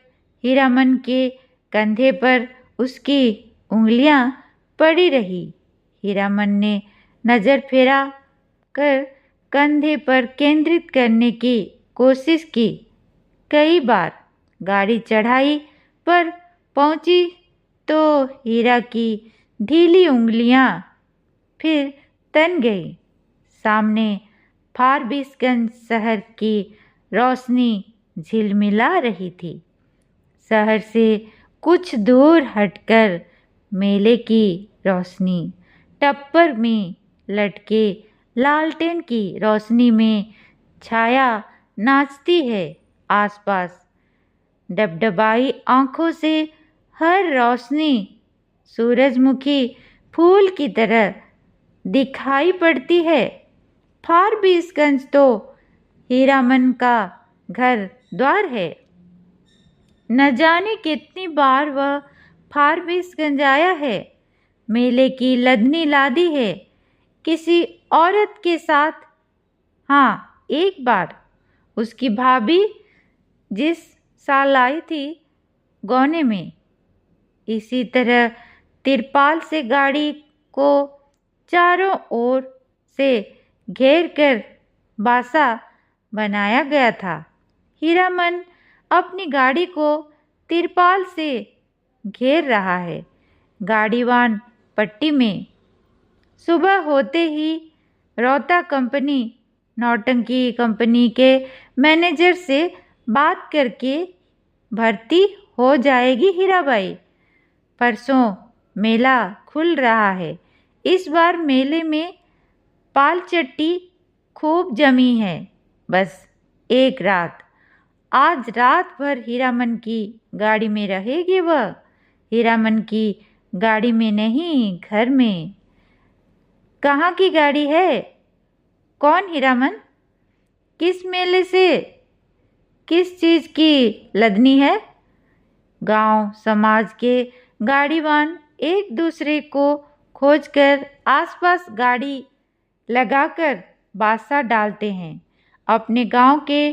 हीरामन के कंधे पर उसकी उंगलियां पड़ी रही। हीरामन ने नज़र फेरा कर कंधे पर केंद्रित करने की कोशिश की। कई बार गाड़ी चढ़ाई पर पहुंची तो हीरा की ढीली उंगलियां फिर तन गई। सामने फारबिसगंज शहर की रोशनी झिलमिला रही थी। शहर से कुछ दूर हटकर मेले की रोशनी टप्पर में लटके लालटेन की रोशनी में छाया नाचती है आसपास। डबडबाई आंखों से हर रोशनी सूरजमुखी फूल की तरह दिखाई पड़ती है। फारबिसगंज तो हीरामन का घर द्वार है। न जाने कितनी बार वह फारबिसगंज आया है। मेले की लदनी लादी है किसी औरत के साथ। हाँ, एक बार उसकी भाभी जिस साल आई थी गौने में, इसी तरह तिरपाल से गाड़ी को चारों ओर से घेर कर बासा बनाया गया था। हीरामन अपनी गाड़ी को तिरपाल से घेर रहा है। गाड़ीवान पट्टी में। सुबह होते ही रौता कंपनी नौटंकी कंपनी के मैनेजर से बात करके भर्ती हो जाएगी हीराबाई। परसों मेला खुल रहा है। इस बार मेले में पालचट्टी खूब जमी है। बस एक रात, आज रात भर हीरामन की गाड़ी में रहेगी वह। हीरामन की गाड़ी में नहीं, घर में। कहाँ की गाड़ी है? कौन हीरामन? किस मेले से, किस चीज की लदनी है? गांव समाज के गाड़ीवान एक दूसरे को खोजकर आसपास गाड़ी लगाकर बासा डालते हैं। अपने गांव के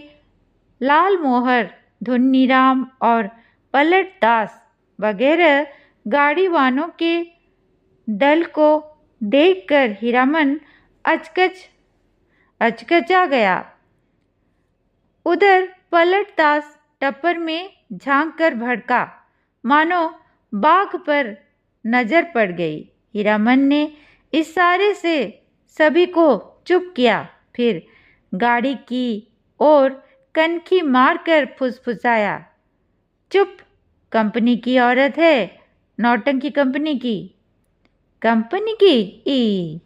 लाल मोहर, धुन्नीराम और पलट दास वगैरह गाड़ीवानों के दल को देखकर हीरामन अचकचा गया। उधर पलट दास टप्पर में झांक कर भड़का, मानो बाघ पर नजर पड़ गई। हीरामन ने इशारे से सभी को चुप किया, फिर गाड़ी की ओर कनखी मारकर फुसफुसाया, चुप, कंपनी की औरत है, नौटंकी कंपनी की। कंपनी की?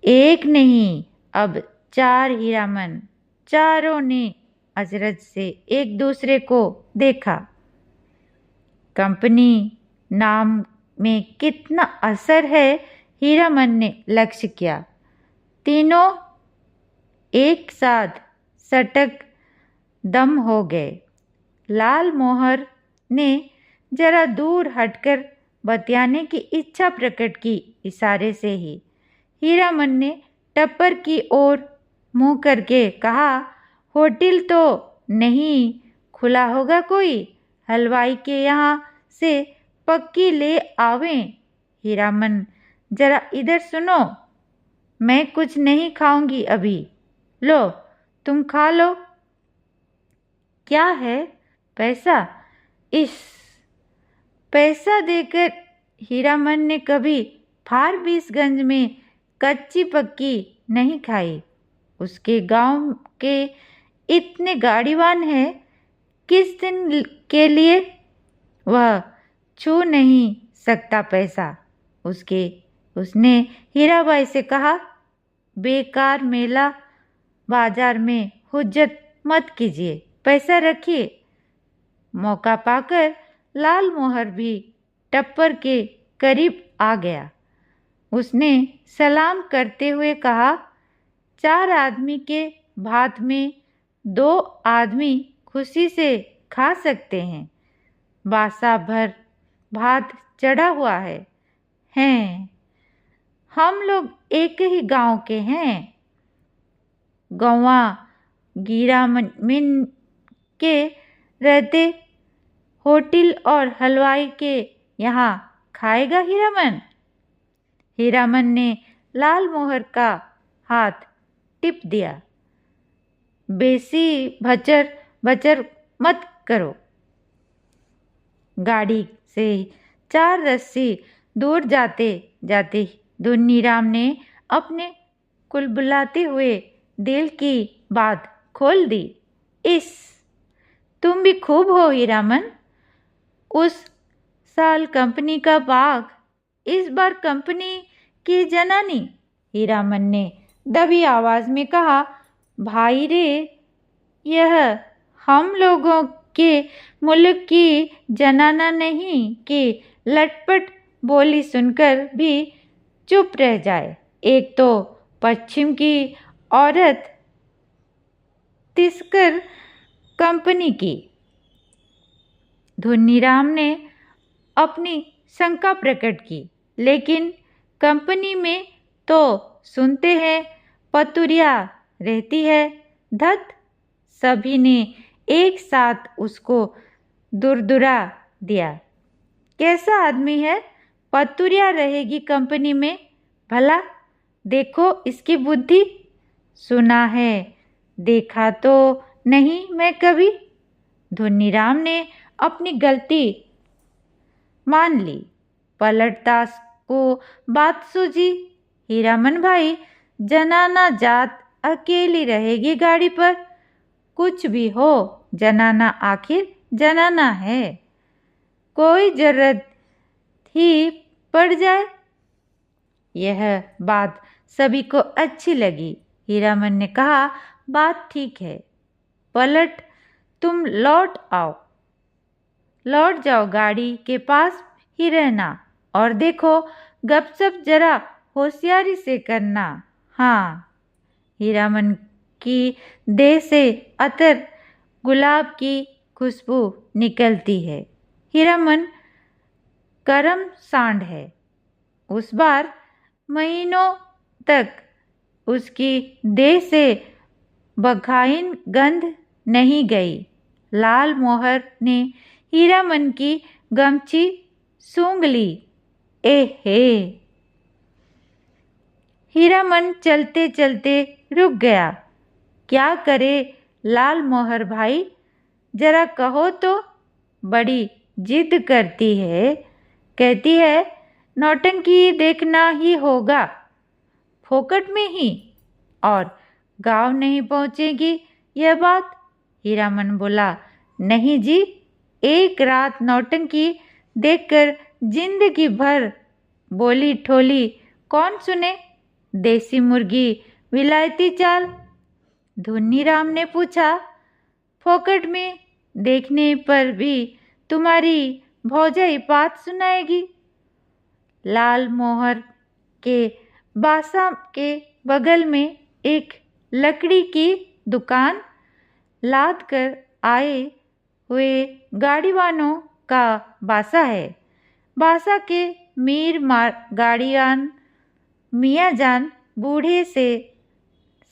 एक नहीं, अब 4 हीरामन। चारों ने अचरज से एक दूसरे को देखा। कंपनी नाम में कितना असर है, हीरामन ने लक्ष्य किया। तीनों एक साथ सटक दम हो गए। लाल मोहर ने जरा दूर हटकर बतियाने की इच्छा प्रकट की, इशारे से ही। हीरामन ने टप्पर की ओर मुंह करके कहा, होटल तो नहीं खुला होगा कोई? हलवाई के यहाँ से पक्की ले आवें। हीरामन, जरा इधर सुनो, मैं कुछ नहीं खाऊंगी अभी। लो, तुम खा लो। क्या है? पैसा? इस पैसा देकर हीरामन ने कभी फारबिसगंज में कच्ची पक्की नहीं खाई। उसके गांव के इतने गाड़ीवान हैं, किस दिन के लिए वह छू नहीं सकता पैसा। उसने हीराबाई से कहा, बेकार मेला बाजार में हुज्जत मत कीजिए, पैसा रखिए। मौका पाकर लाल मोहर भी टप्पर के करीब आ गया। उसने सलाम करते हुए कहा, 4 आदमी के भात में 2 आदमी खुशी से खा सकते हैं। बासा भर भात चढ़ा हुआ है। हैं, हम लोग एक ही गांव के हैं। गौवा गिरामिन के रहते होटल और हलवाई के यहाँ खाएगा हीरामन? हीरामन ने लाल मोहर का हाथ टिप दिया। बेसी भचर भचर मत करो। गाड़ी से 4 रस्सी दूर जाते जाते धुन्नीराम ने अपने कुलबुलाते हुए दिल की बात खोल दी। तुम भी खूब हो हीरामन। उस साल कंपनी का बाघ, इस बार कंपनी की जनानी। हीरामन ने दबी आवाज में कहा, भाई रे, यह हम लोगों के मुल्क की जनाना नहीं कि लटपट बोली सुनकर भी चुप रह जाए। एक तो पश्चिम की औरत, तिस्कर कंपनी की। धुन्नीराम ने अपनी शंका प्रकट की, लेकिन कंपनी में तो सुनते हैं पतुरिया रहती है। धत, सभी ने एक साथ उसको दुरदुरा दिया। कैसा आदमी है, पतुरिया रहेगी कंपनी में? भला देखो इसकी बुद्धि। सुना है, देखा तो नहीं मैं कभी। धुन्नीराम ने अपनी गलती मान ली। पलटदास को बात सूझी। हीरामन भाई, जनाना जात अकेली रहेगी गाड़ी पर। कुछ भी हो, जनाना आखिर जनाना है। कोई जरूरत ही पड़ जाए। यह बात सभी को अच्छी लगी। हीरामन ने कहा, बात ठीक है। पलट तुम लौट जाओ, गाड़ी के पास ही रहना। और देखो, गपशप जरा होशियारी से करना। हाँ। हीरामन की देह से अतर गुलाब की खुशबू निकलती है। हीरामन करम सांड है। उस बार महीनों तक उसकी देह से बखाइन गंध नहीं गई। लाल मोहर ने हीरामन की गमछी सूंघ ली। एहे! हीरामन चलते चलते रुक गया। क्या करे लाल मोहर भाई, जरा कहो तो। बड़ी जिद करती है। कहती है, नौटंकी देखना ही होगा, फोकट में ही, और गांव नहीं पहुंचेगी यह बात। हीरामन बोला, नहीं जी, एक रात नौटंकी देखकर जिंदगी भर बोली ठोली कौन सुने। देसी मुर्गी विलायती चाल। धुन्नीराम ने पूछा, फोकट में देखने पर भी तुम्हारी भौजाई बात सुनाएगी। लाल मोहर के बासा के बगल में एक लकड़ी की दुकान लाद कर आए हुए गाड़ीवानों का बासा है। बासा के गाड़ीवान मियाँजान बूढ़े से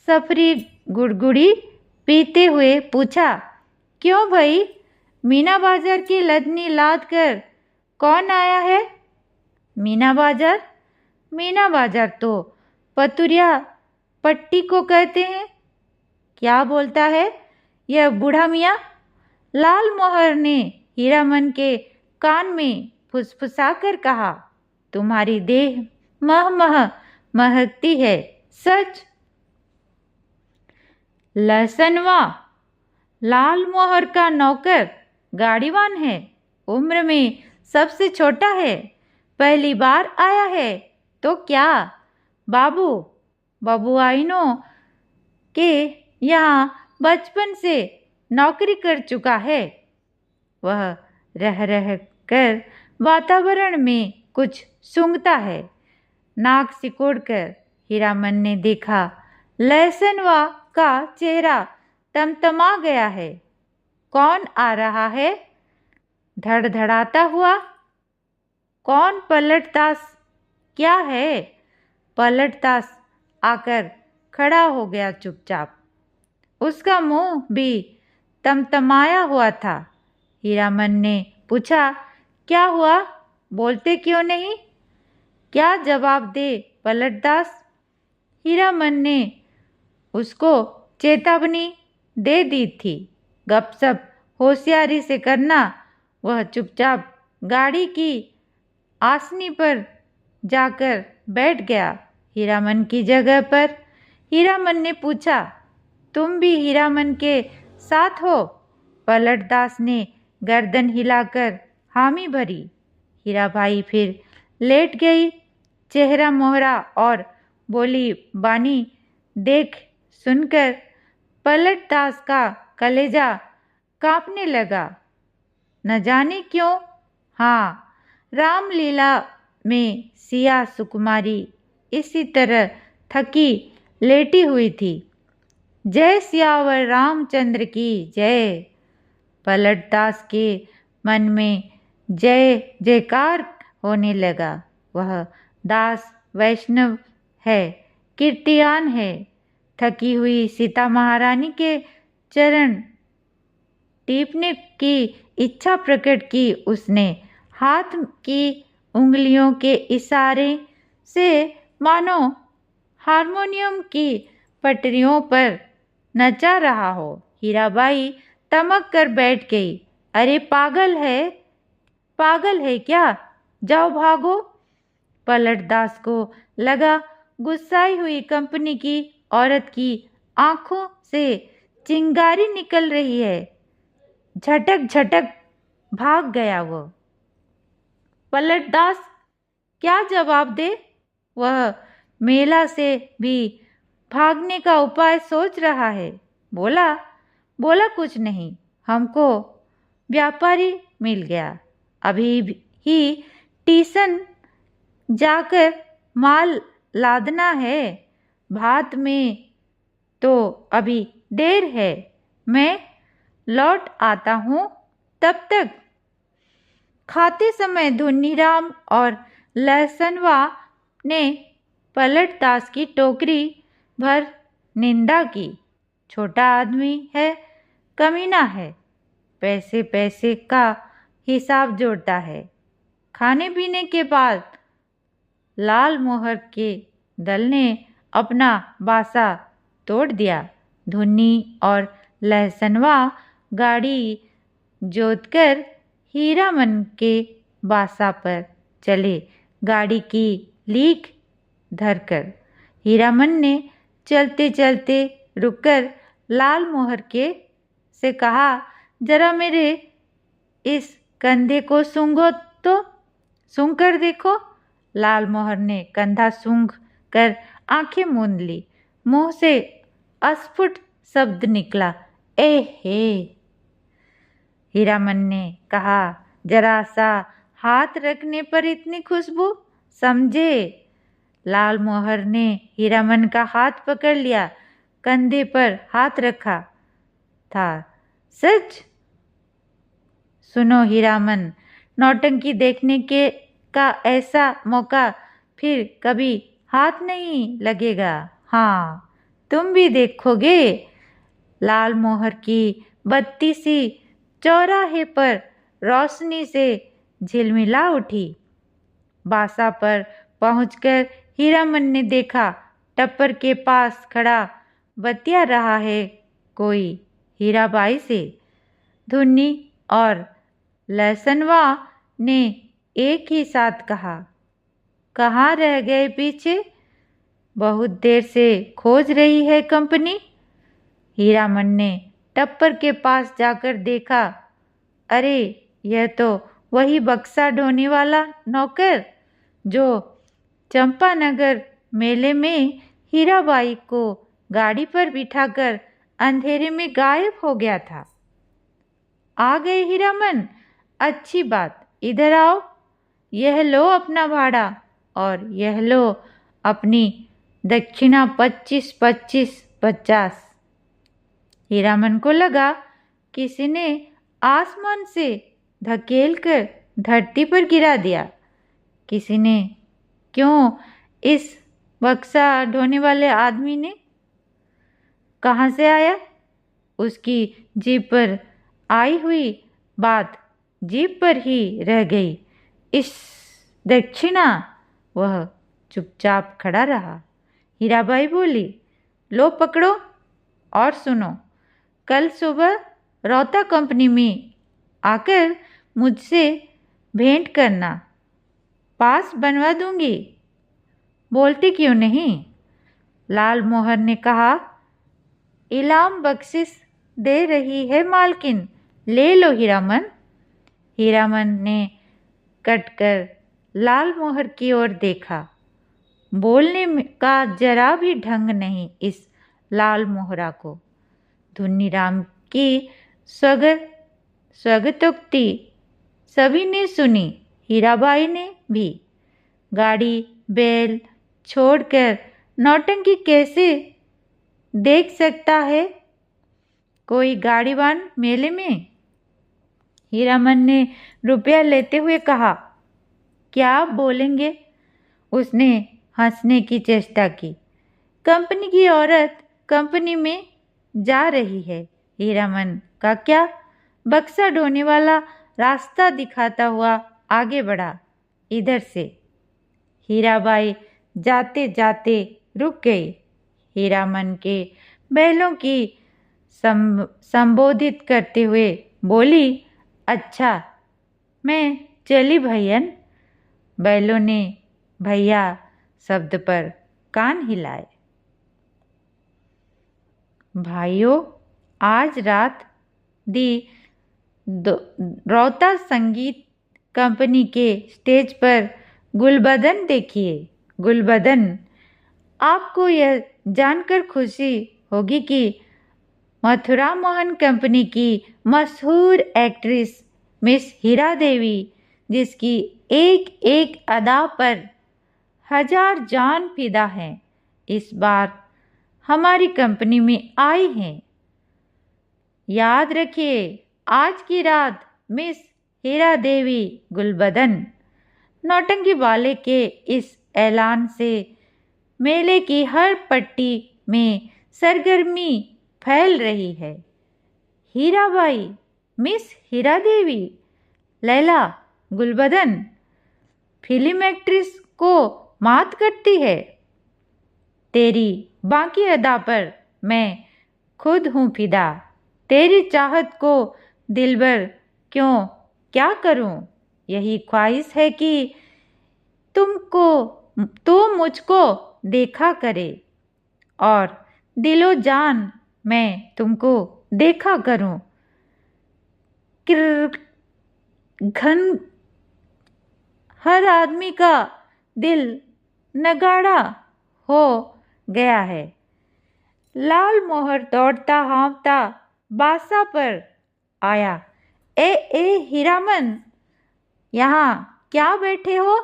सफरी गुड़गुड़ी पीते हुए पूछा, क्यों भाई, मीना बाजार की लदनी लाद कर कौन आया है? मीना बाजार तो पतुरिया पट्टी को कहते हैं। क्या बोलता है यह बूढ़ा मियाँ? लाल मोहर ने हीरामन के कान में फुसफुसा कर कहा, तुम्हारी देह महकती है, सच। लहसनवा लाल मोहर का नौकर गाड़ीवान है, उम्र में सबसे छोटा है, पहली बार आया है तो क्या बाबुआइनों के यहाँ बचपन से नौकरी कर चुका है। वह रह रह कर वातावरण में कुछ सूंघता है। नाक सिकोड़कर हीरामन ने देखा, लहसनवा का चेहरा तमतमा गया है। कौन आ रहा है धड़धड़ाता हुआ? कौन पलटदास? क्या है? पलटदास आकर खड़ा हो गया चुपचाप। उसका मुंह भी तमतमाया हुआ था। हीरामन ने पूछा, क्या हुआ, बोलते क्यों नहीं? क्या जवाब दे पलटदास? हीरामन ने उसको चेतावनी दे दी थी, गपशप होशियारी से करना। वह चुपचाप गाड़ी की आसनी पर जाकर बैठ गया, हीरामन की जगह पर। हीरामन ने पूछा, तुम भी हीरामन के साथ हो? पलटदास ने गर्दन हिलाकर हामी भरी। हीराबाई फिर लेट गई, चेहरा मोहरा और बोली बानी देख सुनकर पलटदास का कलेजा कांपने लगा। न जाने क्यों, हाँ, रामलीला में सिया सुकुमारी इसी तरह थकी लेटी हुई थी। जय सियावर रामचंद्र की जय। पलटदास के मन में जय जयकार होने लगा। वह दास वैष्णव है, कीर्तियान है। थकी हुई सीता महारानी के चरण टीपने की इच्छा प्रकट की उसने। हाथ की उंगलियों के इशारे से मानो हारमोनियम की पटरियों पर नचा रहा हो। हीराबाई तमक कर बैठ गई। अरे पागल है क्या? जाओ भागो। पलटदास को लगा गुस्साई हुई कंपनी की औरत की आंखों से चिंगारी निकल रही है। झटक झटक भाग गया वो। पलटदास क्या जवाब दे? वह मेला से भी भागने का उपाय सोच रहा है। बोला बोला कुछ नहीं, हमको व्यापारी मिल गया। अभी ही स्टेशन जाकर माल लादना है। भात में तो अभी देर है, मैं लौट आता हूँ तब तक। खाते समय धुनीराम और लहसनवा ने पलटदास की टोकरी भर निंदा की। छोटा आदमी है, कमीना है, पैसे पैसे का हिसाब जोड़ता है। खाने पीने के बाद लाल मोहर के दल ने अपना बासा तोड़ दिया। धुन्नी और लहसनवा गाड़ी जोतकर हीरामन के बासा पर चले। गाड़ी की लीक धरकर हीरामन ने चलते चलते रुककर लाल मोहर के से कहा, जरा मेरे इस कंधे को सूंघो तो, सूंघ कर देखो। लाल मोहर ने कंधा सूंघ कर आंखें मूंद ली। मुंह से अस्फुट शब्द निकला, ए हे। हीरामन ने कहा, जरा सा हाथ रखने पर इतनी खुशबू, समझे? लाल मोहर ने हीरामन का हाथ पकड़ लिया, कंधे पर हाथ रखा था। सच? सुनो हीरामन, नौटंकी देखने के का ऐसा मौका फिर कभी हाथ नहीं लगेगा। हाँ, तुम भी देखोगे। लाल मोहर की बत्ती सी चौराहे पर रोशनी से झिलमिला उठी। बासा पर पहुंचकर हीरामन ने देखा, टप्पर के पास खड़ा बतिया रहा है कोई हीराबाई से। धुन्नी और लहसनवा ने एक ही साथ कहा, कहाँ रह गए पीछे? बहुत देर से खोज रही है कंपनी। हीरामन ने टप्पर के पास जाकर देखा, अरे यह तो वही बक्सा ढोने वाला नौकर जो चंपानगर मेले में हीराबाई को गाड़ी पर बिठाकर अंधेरे में गायब हो गया था। आ गए हीरामन, अच्छी बात, इधर आओ। यह लो अपना भाड़ा और यह लो अपनी दक्षिणा 25-25-50। हीरामन को लगा किसी ने आसमान से धकेल कर धरती पर गिरा दिया। किसी ने, क्यों इस बक्सा ढोने वाले आदमी ने? कहाँ से आया? उसकी जीभ पर आई हुई बात जीभ पर ही रह गई। इस दक्षिणा। वह चुपचाप खड़ा रहा। हीराबाई बोली, लो पकड़ो और सुनो, कल सुबह रौता कंपनी में आकर मुझसे भेंट करना, पास बनवा दूंगी। बोलती क्यों नहीं? लाल मोहर ने कहा, इनाम बख्शिश दे रही है मालकिन, ले लो हीरामन। हीरामन ने कटकर लाल मोहर की ओर देखा। बोलने का जरा भी ढंग नहीं इस लाल मोहरा को। धुनीराम की स्वगतोक्ति सभी ने सुनी, हीराबाई ने भी। गाड़ी बैल छोड़कर नौटंकी कैसे देख सकता है कोई गाड़ीवान मेले में? हीरामन ने रुपया लेते हुए कहा, क्या आप बोलेंगे? उसने हंसने की चेष्टा की। कंपनी की औरत कंपनी में जा रही है। हीरामन का क्या? बक्सा ढोने वाला रास्ता दिखाता हुआ आगे बढ़ा, इधर से। हीराबाई जाते जाते रुक गई। हीरामन के बैलों की संबोधित करते हुए बोली, अच्छा मैं चली भैयन। बैलों ने भैया शब्द पर कान हिलाए। भाइयों, आज रात रौता संगीत कंपनी के स्टेज पर गुलबदन देखिए। गुलबदन, आपको यह जानकर खुशी होगी कि मथुरा मोहन कंपनी की मशहूर एक्ट्रेस मिस हीरा देवी, जिसकी एक एक अदा पर 1000 जान फिदा हैं, इस बार हमारी कंपनी में आई हैं। याद रखिए, आज की रात मिस हीरा देवी गुलबदन। नौटंकी वाले के इस ऐलान से मेले की हर पट्टी में सरगर्मी फैल रही है। हीराबाई, मिस हीरा देवी, लैला, गुलबदन फिल्म एक्ट्रेस को मात करती है। तेरी बाकी अदा पर मैं खुद हूँ फिदा। तेरी चाहत को दिलबर क्यों क्या करूँ, यही ख्वाहिश है कि तो मुझको देखा करे और दिलो जान मैं तुमको देखा करूं। घन हर आदमी का दिल नगाड़ा हो गया है। लाल मोहर दौड़ता हाँफता बासा पर आया। ए हीरामन, यहाँ क्या बैठे हो?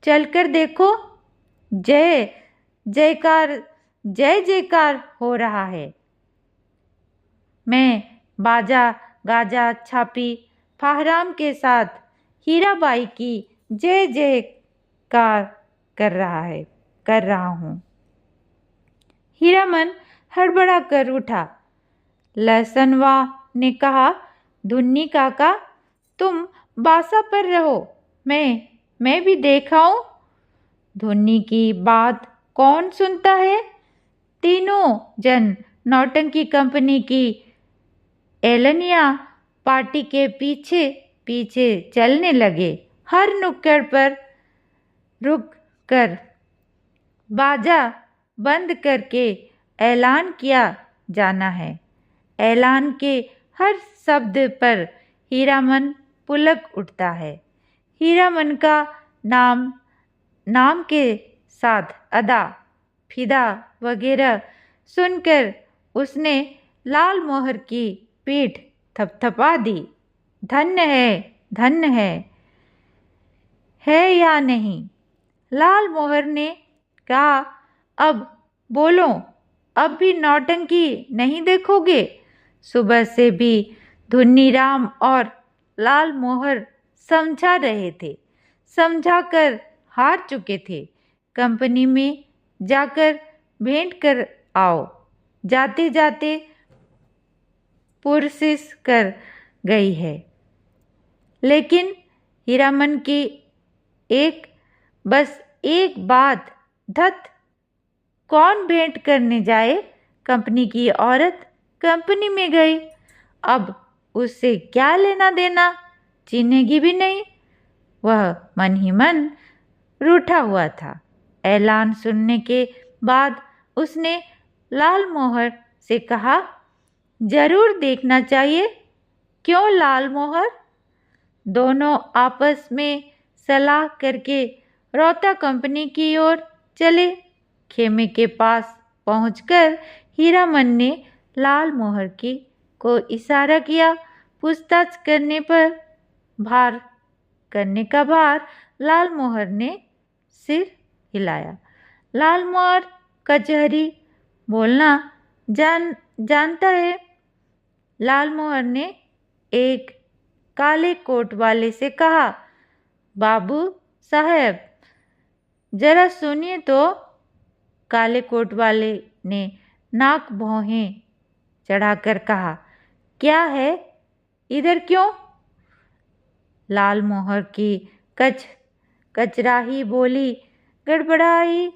चलकर देखो, जय जयकार हो रहा है। मैं बाजा गाजा छापी फाहराम के साथ हीराबाई की जय जयकार कर रहा हूँ। हीरामन हड़बड़ा कर उठा। लहसनवा ने कहा, धुन्नी काका, तुम बासा पर रहो, मैं भी देख आऊं। धुन्नी की बात कौन सुनता है? तीनों जन नौटंकी कंपनी की एलनिया पार्टी के पीछे पीछे चलने लगे। हर नुक्कड़ पर रुक कर बाजा बंद करके ऐलान किया जाना है। ऐलान के हर शब्द पर हीरामन पुलक उठता है। हीरामन का नाम के साथ अदा फिदा वगैरह सुनकर उसने लाल मोहर की पीठ थपथपा दी। धन्य है या नहीं? लाल मोहर ने कहा, अब बोलो, अब भी नौटंकी नहीं देखोगे? सुबह से भी धुन्नीराम और लाल मोहर समझा रहे थे, समझाकर हार चुके थे। कंपनी में जाकर भेंट कर आओ। जाते जाते पुरसिस कर गई है। लेकिन हीरामन की बस एक बात, धत, कौन भेंट करने जाए? कंपनी की औरत कंपनी में गई, अब उससे क्या लेना देना? चिन्हेगी भी नहीं। वह मन ही मन रूठा हुआ था। ऐलान सुनने के बाद उसने लाल मोहर से कहा, जरूर देखना चाहिए। क्यों लाल मोहर? दोनों आपस में सलाह करके रौता कंपनी की ओर चले। खेमे के पास पहुंचकर हीरामन ने लाल मोहर को इशारा किया। पूछताछ करने का भार लाल मोहर ने सिर हिलाया। लाल मोहर कचहरी बोलना जानता है। लाल मोहर ने एक काले कोट वाले से कहा, बाबू साहब, जरा सुनिए तो। काले कोट वाले ने नाक भौहें चढ़ाकर कहा, क्या है? इधर क्यों? लाल मोहर की कचराही बोली गड़बड़ाई।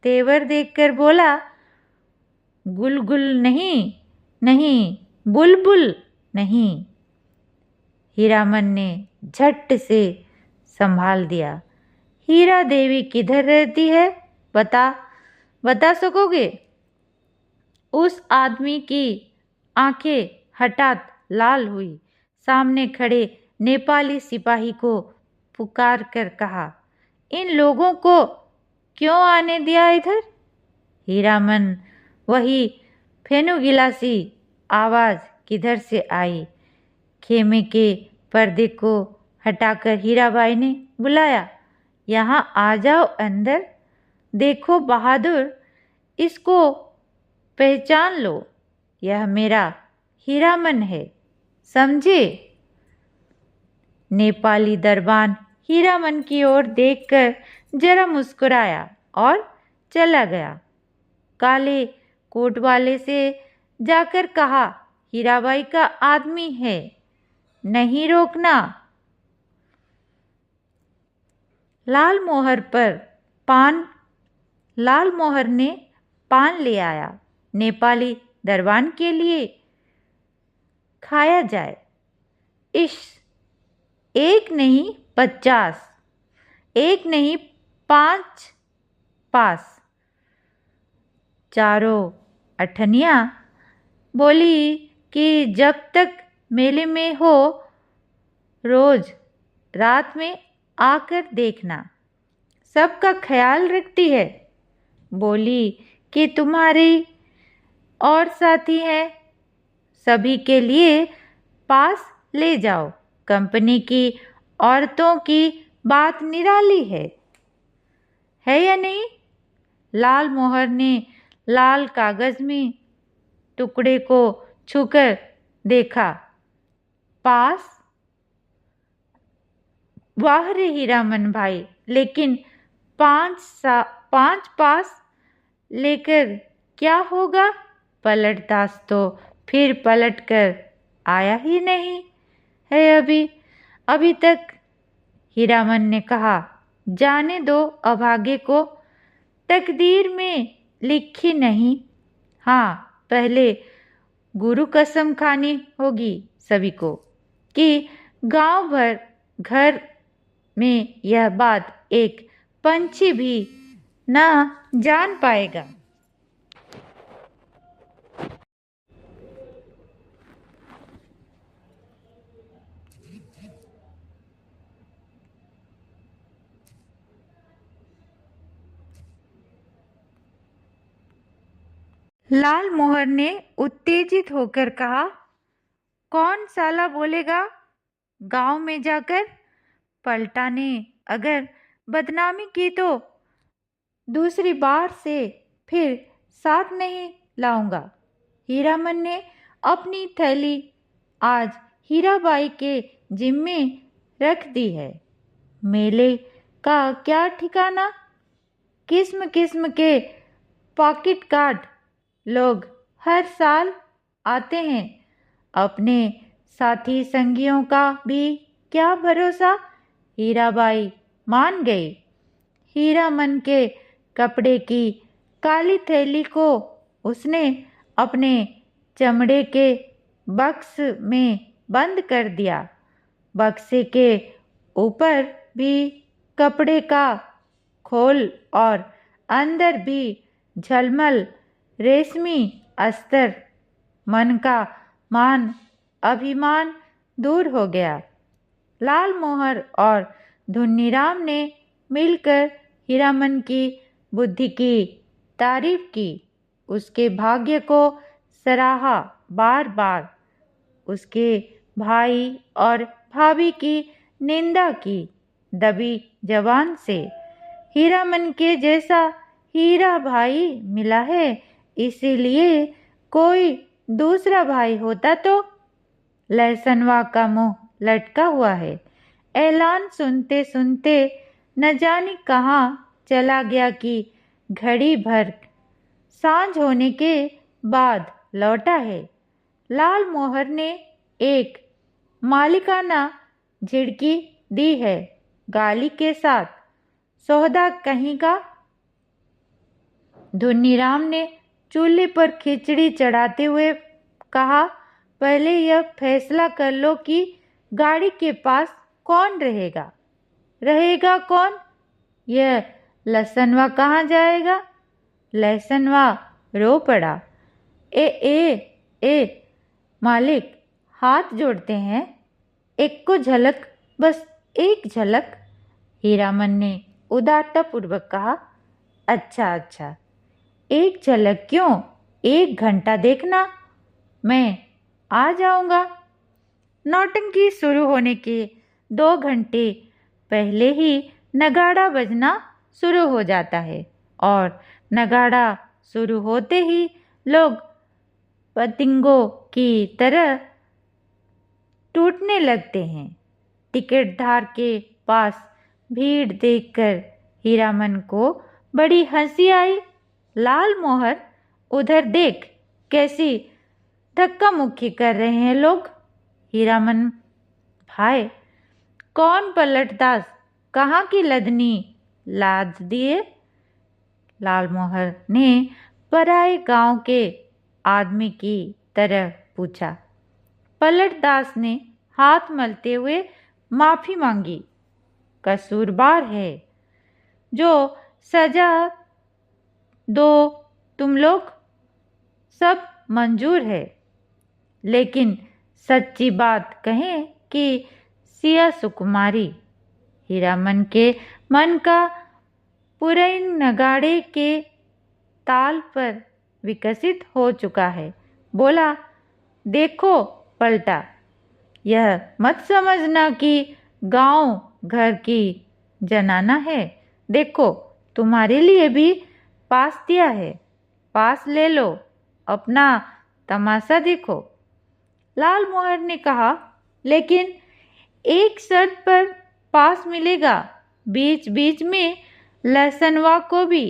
तेवर देखकर बोला, गुलगुल नहीं, बुलबुल नहीं। हीरामन ने झट से संभाल दिया। हीरा देवी किधर रहती है? बता सकोगे? उस आदमी की आंखें हठात लाल हुई। सामने खड़े नेपाली सिपाही को पुकार कर कहा, इन लोगों को क्यों आने दिया इधर? हीरामन वही फेनुगिलासी आवाज किधर से आई? खेमे के पर्दे को हटाकर हीराबाई ने बुलाया, यहाँ आ जाओ अंदर। देखो बहादुर, इसको पहचान लो, यह मेरा हीरामन है, समझे? नेपाली दरबान हीरामन की ओर देखकर जरा मुस्कुराया और चला गया। काले कोट वाले से जाकर कहा, हीराबाई का आदमी है, नहीं रोकना। लाल मोहर ने पान ले आया। नेपाली दरबान के लिए खाया जाए। इस एक नहीं 50, एक नहीं 5 पास। चारों अठनिया बोली कि जब तक मेले में हो रोज रात में आकर देखना, सबका ख्याल रखती है। बोली कि तुम्हारी और साथी हैं, सभी के लिए पास ले जाओ। कंपनी की औरतों की बात निराली है या नहीं? लाल मोहर ने लाल कागज में टुकड़े को छूकर देखा। पास? वाह रे हीरामन भाई, लेकिन 5 पास लेकर क्या होगा? पलटदास तो फिर पलट कर आया ही नहीं है अभी तक। हीरामन ने कहा, जाने दो अभागे को, तकदीर में लिखी नहीं। हाँ, पहले गुरु कसम खानी होगी सभी को कि गांव भर घर में यह बात एक पंछी भी ना जान पाएगा। लाल मोहर ने उत्तेजित होकर कहा, कौन साला बोलेगा गांव में जाकर? पलटा ने अगर बदनामी की तो दूसरी बार से फिर साथ नहीं लाऊंगा। हीरामन ने अपनी थैली आज हीराबाई के जिम्मे रख दी है। मेले का क्या ठिकाना? किस्म किस्म के पॉकेट कार्ड लोग हर साल आते हैं। अपने साथी संगियों का भी क्या भरोसा? हीराबाई मान गई। हीरामन के कपड़े की काली थैली को उसने अपने चमड़े के बक्स में बंद कर दिया। बक्से के ऊपर भी कपड़े का खोल और अंदर भी झलमल रेशमी अस्तर। मन का मान अभिमान दूर हो गया। लाल मोहर और धुन्नीराम ने मिलकर हीरामन की बुद्धि की तारीफ की, उसके भाग्य को सराहा बार बार। उसके भाई और भाभी की निंदा की दबी जबान से। हीरामन के जैसा हीरा भाई मिला है, इसीलिए कोई दूसरा भाई होता तो। लहसनवा का मुंह लटका हुआ है। ऐलान सुनते सुनते न जाने कहाँ चला गया कि घड़ी भर सांझ होने के बाद लौटा है। लाल मोहर ने एक मालिकाना झिड़की दी है, गाली के साथ, सौदा कहीं का। धुन्नीराम ने चूल्हे पर खिचड़ी चढ़ाते हुए कहा, पहले यह फैसला कर लो कि गाड़ी के पास कौन रहेगा। रहेगा कौन? यह लहसनवा कहाँ जाएगा? लहसनवा रो पड़ा। ए ए ए मालिक, हाथ जोड़ते हैं, एक को झलक, बस एक झलक। हीरामन ने उदारतापूर्वक कहा। अच्छा अच्छा, एक झलक क्यों, 1 घंटा देखना, मैं आ जाऊंगा। नौटंकी शुरू होने के 2 घंटे पहले ही नगाड़ा बजना शुरू हो जाता है और नगाड़ा शुरू होते ही लोग पतंगों की तरह टूटने लगते हैं। टिकटधार के पास भीड़ देखकर हीरामन को बड़ी हंसी आई। लाल मोहर, उधर देख, कैसी धक्का मुक्की कर रहे हैं लोग। हीरामन भाई, कौन पलटदास, कहाँ की लदनी लाद दिए? लाल मोहर ने पराए गांव के आदमी की तरह पूछा। पलटदास ने हाथ मलते हुए माफी मांगी। कसूरबार है, जो सजा दो तुम लोग, सब मंजूर है, लेकिन सच्ची बात कहें कि सिया सुकुमारी, हीरामन के मन का पुरैन नगाड़े के ताल पर विकसित हो चुका है। बोला, देखो पलटा, यह मत समझना कि गांव घर की जनाना है। देखो, तुम्हारे लिए भी पास दिया है, पास ले लो, अपना तमाशा देखो। लाल मोहर ने कहा, लेकिन एक शर्त पर पास मिलेगा, बीच बीच में लहसनवा को भी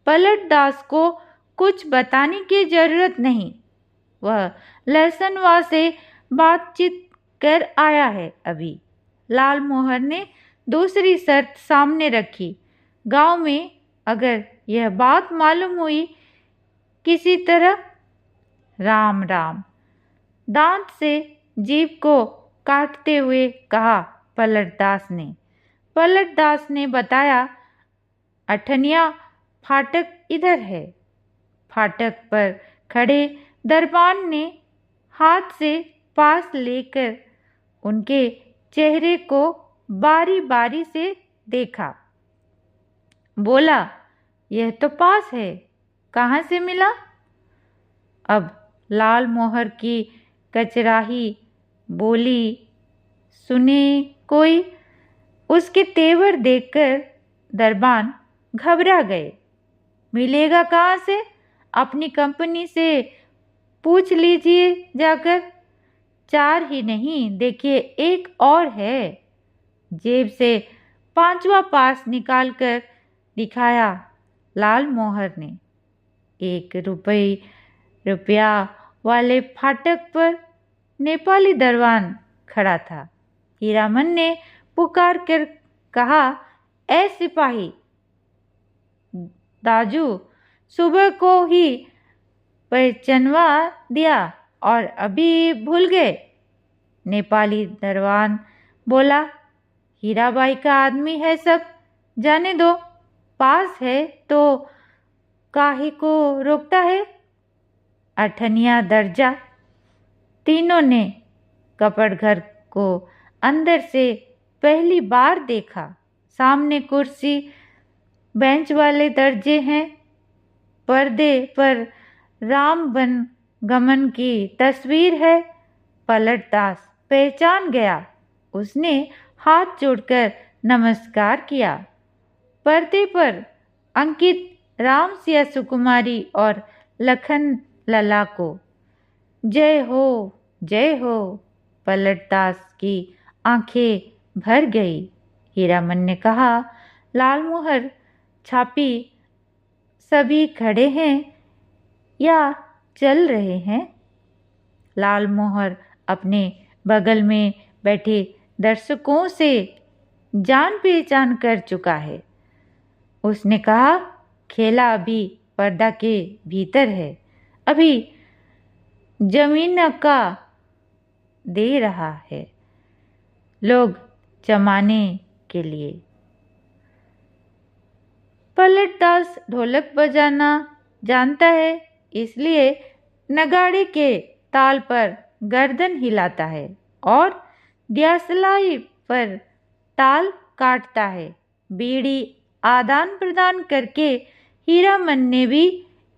पलटदास को कुछ बताने की जरूरत नहीं, वह लहसनवा से बातचीत कर आया है अभी। लाल मोहर ने दूसरी शर्त सामने रखी। गांव में अगर यह बात मालूम हुई किसी तरह, राम राम। दांत से जीभ को काटते हुए कहा पलटदास ने। पलटदास ने बताया, अठनिया फाटक इधर है। फाटक पर खड़े दरबान ने हाथ से पास लेकर उनके चेहरे को बारी बारी से देखा। बोला, यह तो पास है, कहाँ से मिला? अब लाल मोहर की कचराही बोली सुने कोई। उसके तेवर देखकर दरबान घबरा गए। मिलेगा कहाँ से? अपनी कंपनी से पूछ लीजिए जाकर। 4 ही नहीं, देखिए एक और है। जेब से 5वां पास निकालकर दिखाया लाल मोहर ने। 1 रुपया वाले फाटक पर नेपाली दरबान खड़ा था। हीरामन ने पुकार कर कहा, ए सिपाही दाजू, सुबह को ही पहचानवा दिया और अभी भूल गए। नेपाली दरबान बोला, हीराबाई का आदमी है सब, जाने दो, पास है तो काहे को रोकता है। अठनिया दर्जा। तीनों ने कपड़ घर को अंदर से पहली बार देखा। सामने कुर्सी बेंच वाले दर्जे हैं। पर्दे पर राम बन गमन की तस्वीर है। पलटदास पहचान गया। उसने हाथ जोड़कर नमस्कार किया। पर्दे पर अंकित राम सिया सुकुमारी और लखन लला को। जय हो, जय हो। पलटदास की आंखें भर गई। हीरामन ने कहा, लाल मोहर छापी सभी खड़े हैं या चल रहे हैं? लाल मोहर अपने बगल में बैठे दर्शकों से जान पहचान कर चुका है। उसने कहा, खेला अभी पर्दा के भीतर है, अभी जमीन का दे रहा है लोग जमाने के लिए। पलटदास ढोलक बजाना जानता है, इसलिए नगाड़े के ताल पर गर्दन हिलाता है और दियासलाई पर ताल काटता है। बीड़ी आदान प्रदान करके हीरामन ने भी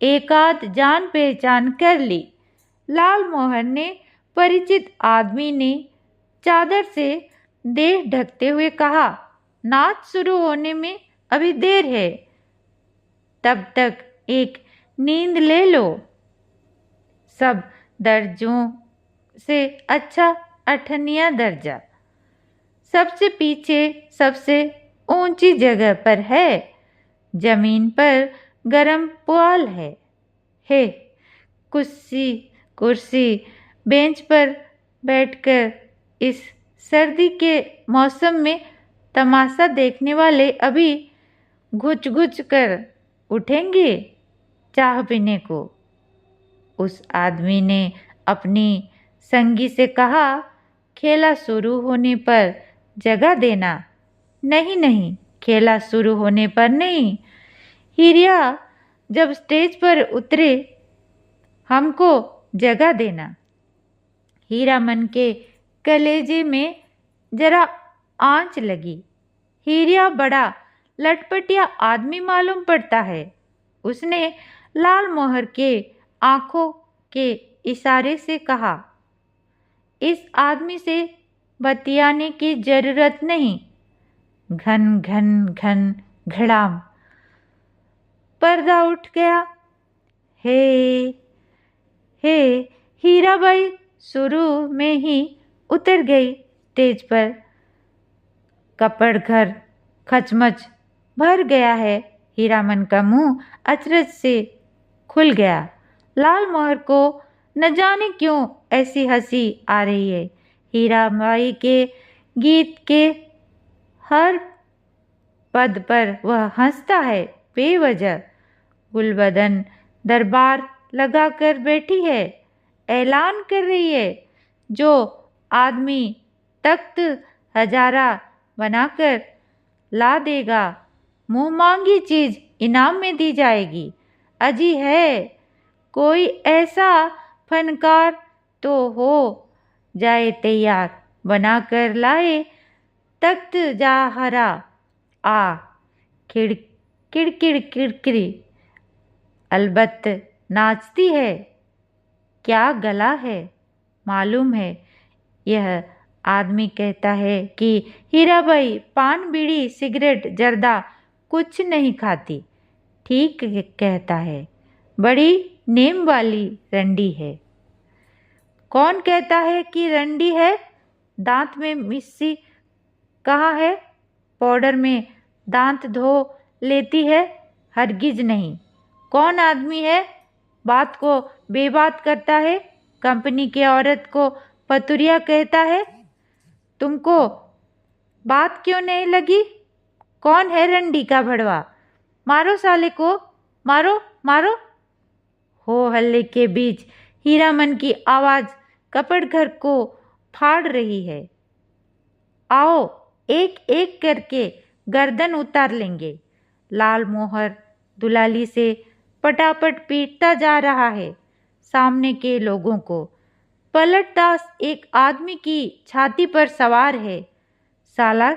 एकाध जान पहचान कर ली। लाल मोहन ने परिचित आदमी ने चादर से देह ढकते हुए कहा, नाच शुरू होने में अभी देर है, तब तक एक नींद ले लो। सब दर्जों से अच्छा 8वां दर्जा सबसे पीछे सबसे ऊंची जगह पर है। जमीन पर गरम पुआल है। कुर्सी बेंच पर बैठकर इस सर्दी के मौसम में तमाशा देखने वाले अभी घुच कर उठेंगे चाह पीने को। उस आदमी ने अपनी संगी से कहा, खेला शुरू होने पर जगह देना। नहीं, खेला शुरू होने पर नहीं, हीरिया जब स्टेज पर उतरे हमको जगह देना। हीरामन के कलेजे में जरा आंच लगी। हीरिया बड़ा लटपटिया आदमी मालूम पड़ता है। उसने लाल मोहर के आंखों के इशारे से कहा, इस आदमी से बतियाने की जरूरत नहीं। घन घड़ाम पर्दा उठ गया। हे हीराबाई शुरू में ही उतर गई स्टेज पर। कपड़ घर खचमच भर गया है। हीरामन का मुंह अचरज से खुल गया। लाल मोहर को न जाने क्यों ऐसी हंसी आ रही है। हीराबाई के गीत के हर पद पर वह हंसता है बेवजह। गुलबदन दरबार लगाकर बैठी है, ऐलान कर रही है, जो आदमी तख्त हजारा बनाकर ला देगा, मुंह मांगी चीज इनाम में दी जाएगी। अजी है कोई ऐसा फनकार तो हो जाए तैयार, बनाकर लाए तख्त जहारा। आ किड़किड़ी अलबत्त नाचती है। क्या गला है मालूम है। यह आदमी कहता है कि हीराबाई पान बीड़ी सिगरेट जर्दा कुछ नहीं खाती। ठीक कहता है, बड़ी नेम वाली रंडी है। कौन कहता है कि रंडी है? दांत में मिस्सी कहाँ है? पाउडर में दांत धो लेती है, हरगिज नहीं। कौन आदमी है बात को बेबात करता है, कंपनी की औरत को पतुरिया कहता है। तुमको बात क्यों नहीं लगी? कौन है रंडी का भड़वा? मारो साले को, मारो। हो हल्ले के बीच हीरामन की आवाज कपड़ घर को फाड़ रही है। आओ एक एक करके गर्दन उतार लेंगे। लाल मोहर दुलाली से पटापट पीटता जा रहा है सामने के लोगों को। पलटदास एक आदमी की छाती पर सवार है। साला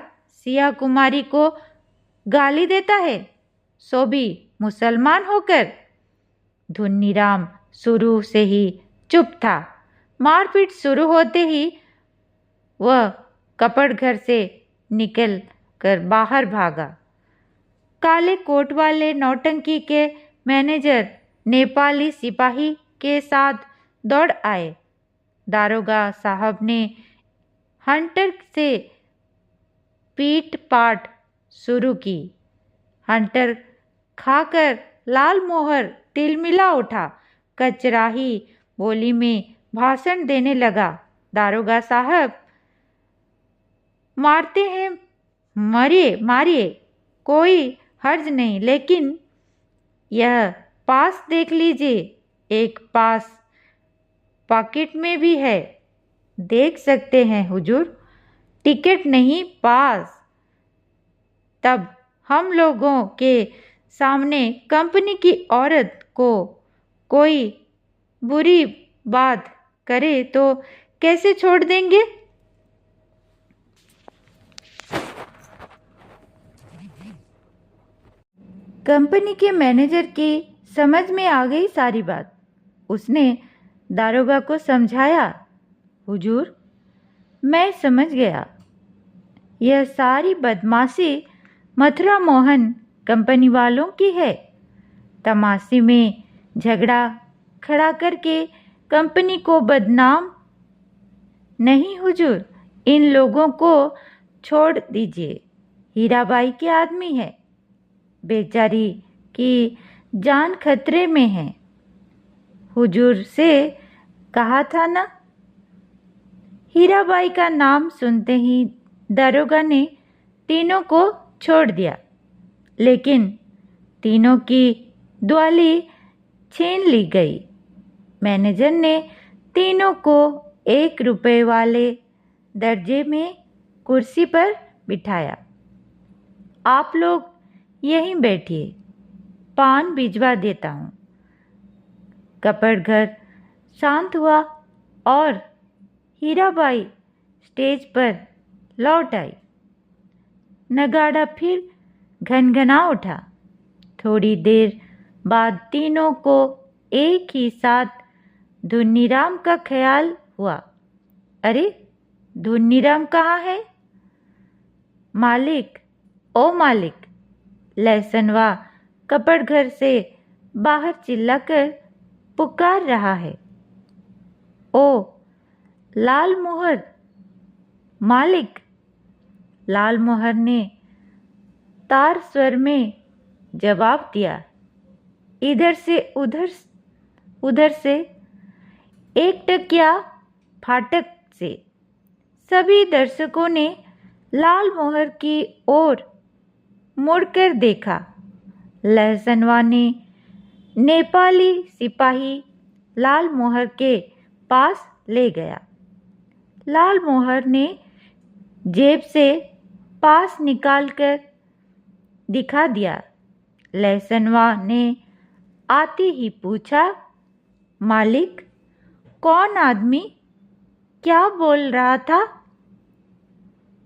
सिया कुमारी को गाली देता है, सो भी मुसलमान होकर। धुन्नीराम शुरू से ही चुप था। मारपीट शुरू होते ही वह कपड़ घर से निकल कर बाहर भागा। काले कोट वाले नौटंकी के मैनेजर नेपाली सिपाही के साथ दौड़ आए। दारोगा साहब ने हंटर से पीट पाट शुरू की। हंटर खाकर लाल मोहर तिलमिला उठा, कचराही बोली में भाषण देने लगा। दारोगा साहब, मारते हैं मारिए, कोई हर्ज नहीं, लेकिन यह पास देख लीजिए, एक पास पॉकेट में भी है। देख सकते हैं हुजूर, टिकट नहीं पास। तब हम लोगों के सामने कंपनी की औरत को कोई बुरी बात करे तो कैसे छोड़ देंगे? कंपनी के मैनेजर की समझ में आ गई सारी बात। उसने दारोगा को समझाया, हुजूर, मैं समझ गया। यह सारी बदमाशी मथुरा मोहन कंपनी वालों की है। तमाशे में झगड़ा खड़ा करके कंपनी को बदनाम नहीं हुजूर, इन लोगों को छोड़ दीजिए। हीराबाई के आदमी है, बेचारी की जान खतरे में है। हुजूर से कहा था ना। हीराबाई का नाम सुनते ही दारोगा ने तीनों को छोड़ दिया, लेकिन तीनों की दुआली छीन ली गई। मैनेजर ने तीनों को 1 रुपए वाले दर्जे में कुर्सी पर बिठाया। आप लोग यहीं बैठिए, पान भिजवा देता हूँ। कपड़ घर शांत हुआ और हीराबाई स्टेज पर लौट आई। नगाड़ा फिर घनघना उठा। थोड़ी देर बाद तीनों को एक ही साथ धुन्नीराम का ख्याल हुआ। अरे, धुन्नीराम कहाँ है? मालिक, ओ मालिक, लहसनवा कपड़ घर से बाहर चिल्लाकर पुकार रहा है। ओ लाल मोहर, मालिक। लाल मोहर ने तार स्वर में जवाब दिया। इधर से उधर से एक टकिया फाटक से। सभी दर्शकों ने लाल मोहर की ओर मुड़कर देखा। लहसनवा ने नेपाली सिपाही लाल मोहर के पास ले गया। लाल मोहर ने जेब से पास निकालकर दिखा दिया। लहसनवा ने आते ही पूछा, मालिक, कौन आदमी क्या बोल रहा था?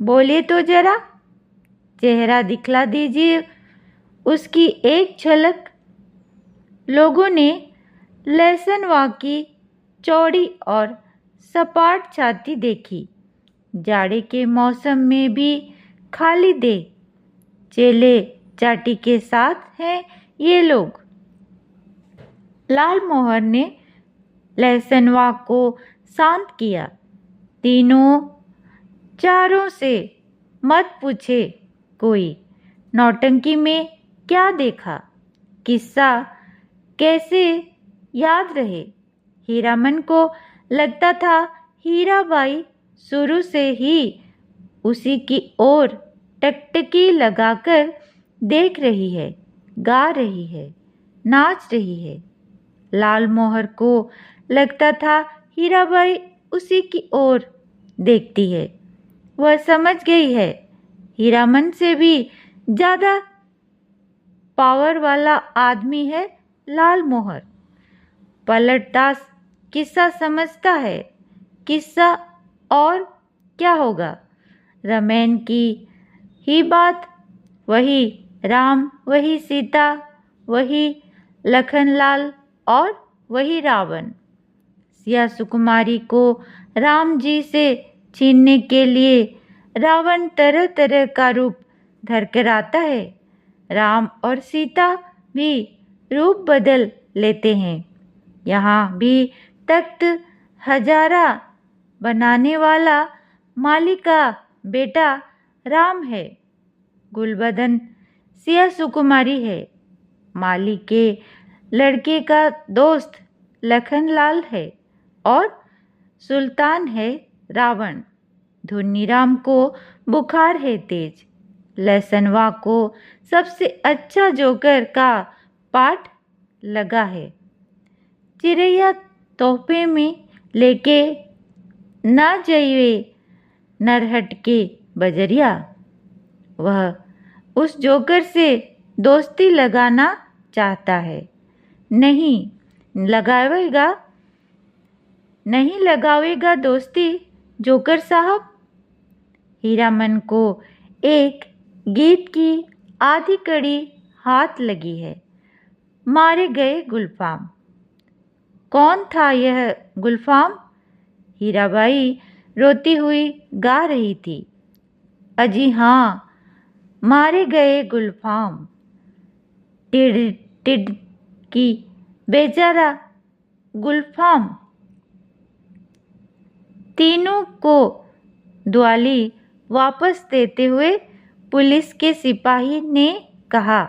बोलिए तो जरा, चेहरा दिखला दीजिए उसकी एक झलक। लोगों ने लहसनवा की चौड़ी और सपाट छाती देखी। जाड़े के मौसम में भी खाली दे चेले चाटी के साथ हैं ये लोग। लाल मोहर ने लहसनवा को शांत किया। तीनों चारों से मत पूछे कोई नौटंकी में क्या देखा, किस्सा कैसे याद रहे। हीरामन को लगता था हीराबाई शुरू से ही उसी की ओर टकटकी लगाकर देख रही है, गा रही है, नाच रही है। लाल मोहर को लगता था हीराबाई उसी की ओर देखती है। वह समझ गई है, हीरामन से भी ज़्यादा पावर वाला आदमी है लाल मोहर। पलटदास किस्सा समझता है। किस्सा और क्या होगा? रामायण की ही बात, वही राम, वही सीता, वही लखनलाल और वही रावण। सिया सुकुमारी को राम जी से छीनने के लिए रावण तरह तरह का रूप धरकर आता है। राम और सीता भी रूप बदल लेते हैं। यहाँ भी तख्त हजारा बनाने वाला माली का बेटा राम है। गुलबदन सिया सुकुमारी है। माली के लड़के का दोस्त लखनलाल है और सुल्तान है रावण। धुन्नीराम को बुखार है तेज। लहसनवा को सबसे अच्छा जोकर का पाठ लगा है। चिरैया तोहफे में लेके ना जाइए नरहट के बजरिया। वह उस जोकर से दोस्ती लगाना चाहता है। नहीं लगावेगा दोस्ती जोकर साहब। हीरामन को एक गीत की आधी कड़ी हाथ लगी है। मारे गए गुलफाम। कौन था यह गुलफाम? हीराबाई रोती हुई गा रही थी। अजी हाँ, मारे गए गुलफाम। टिड टिड की बेचारा गुलफाम। तीनों को दुआली वापस देते हुए पुलिस के सिपाही ने कहा,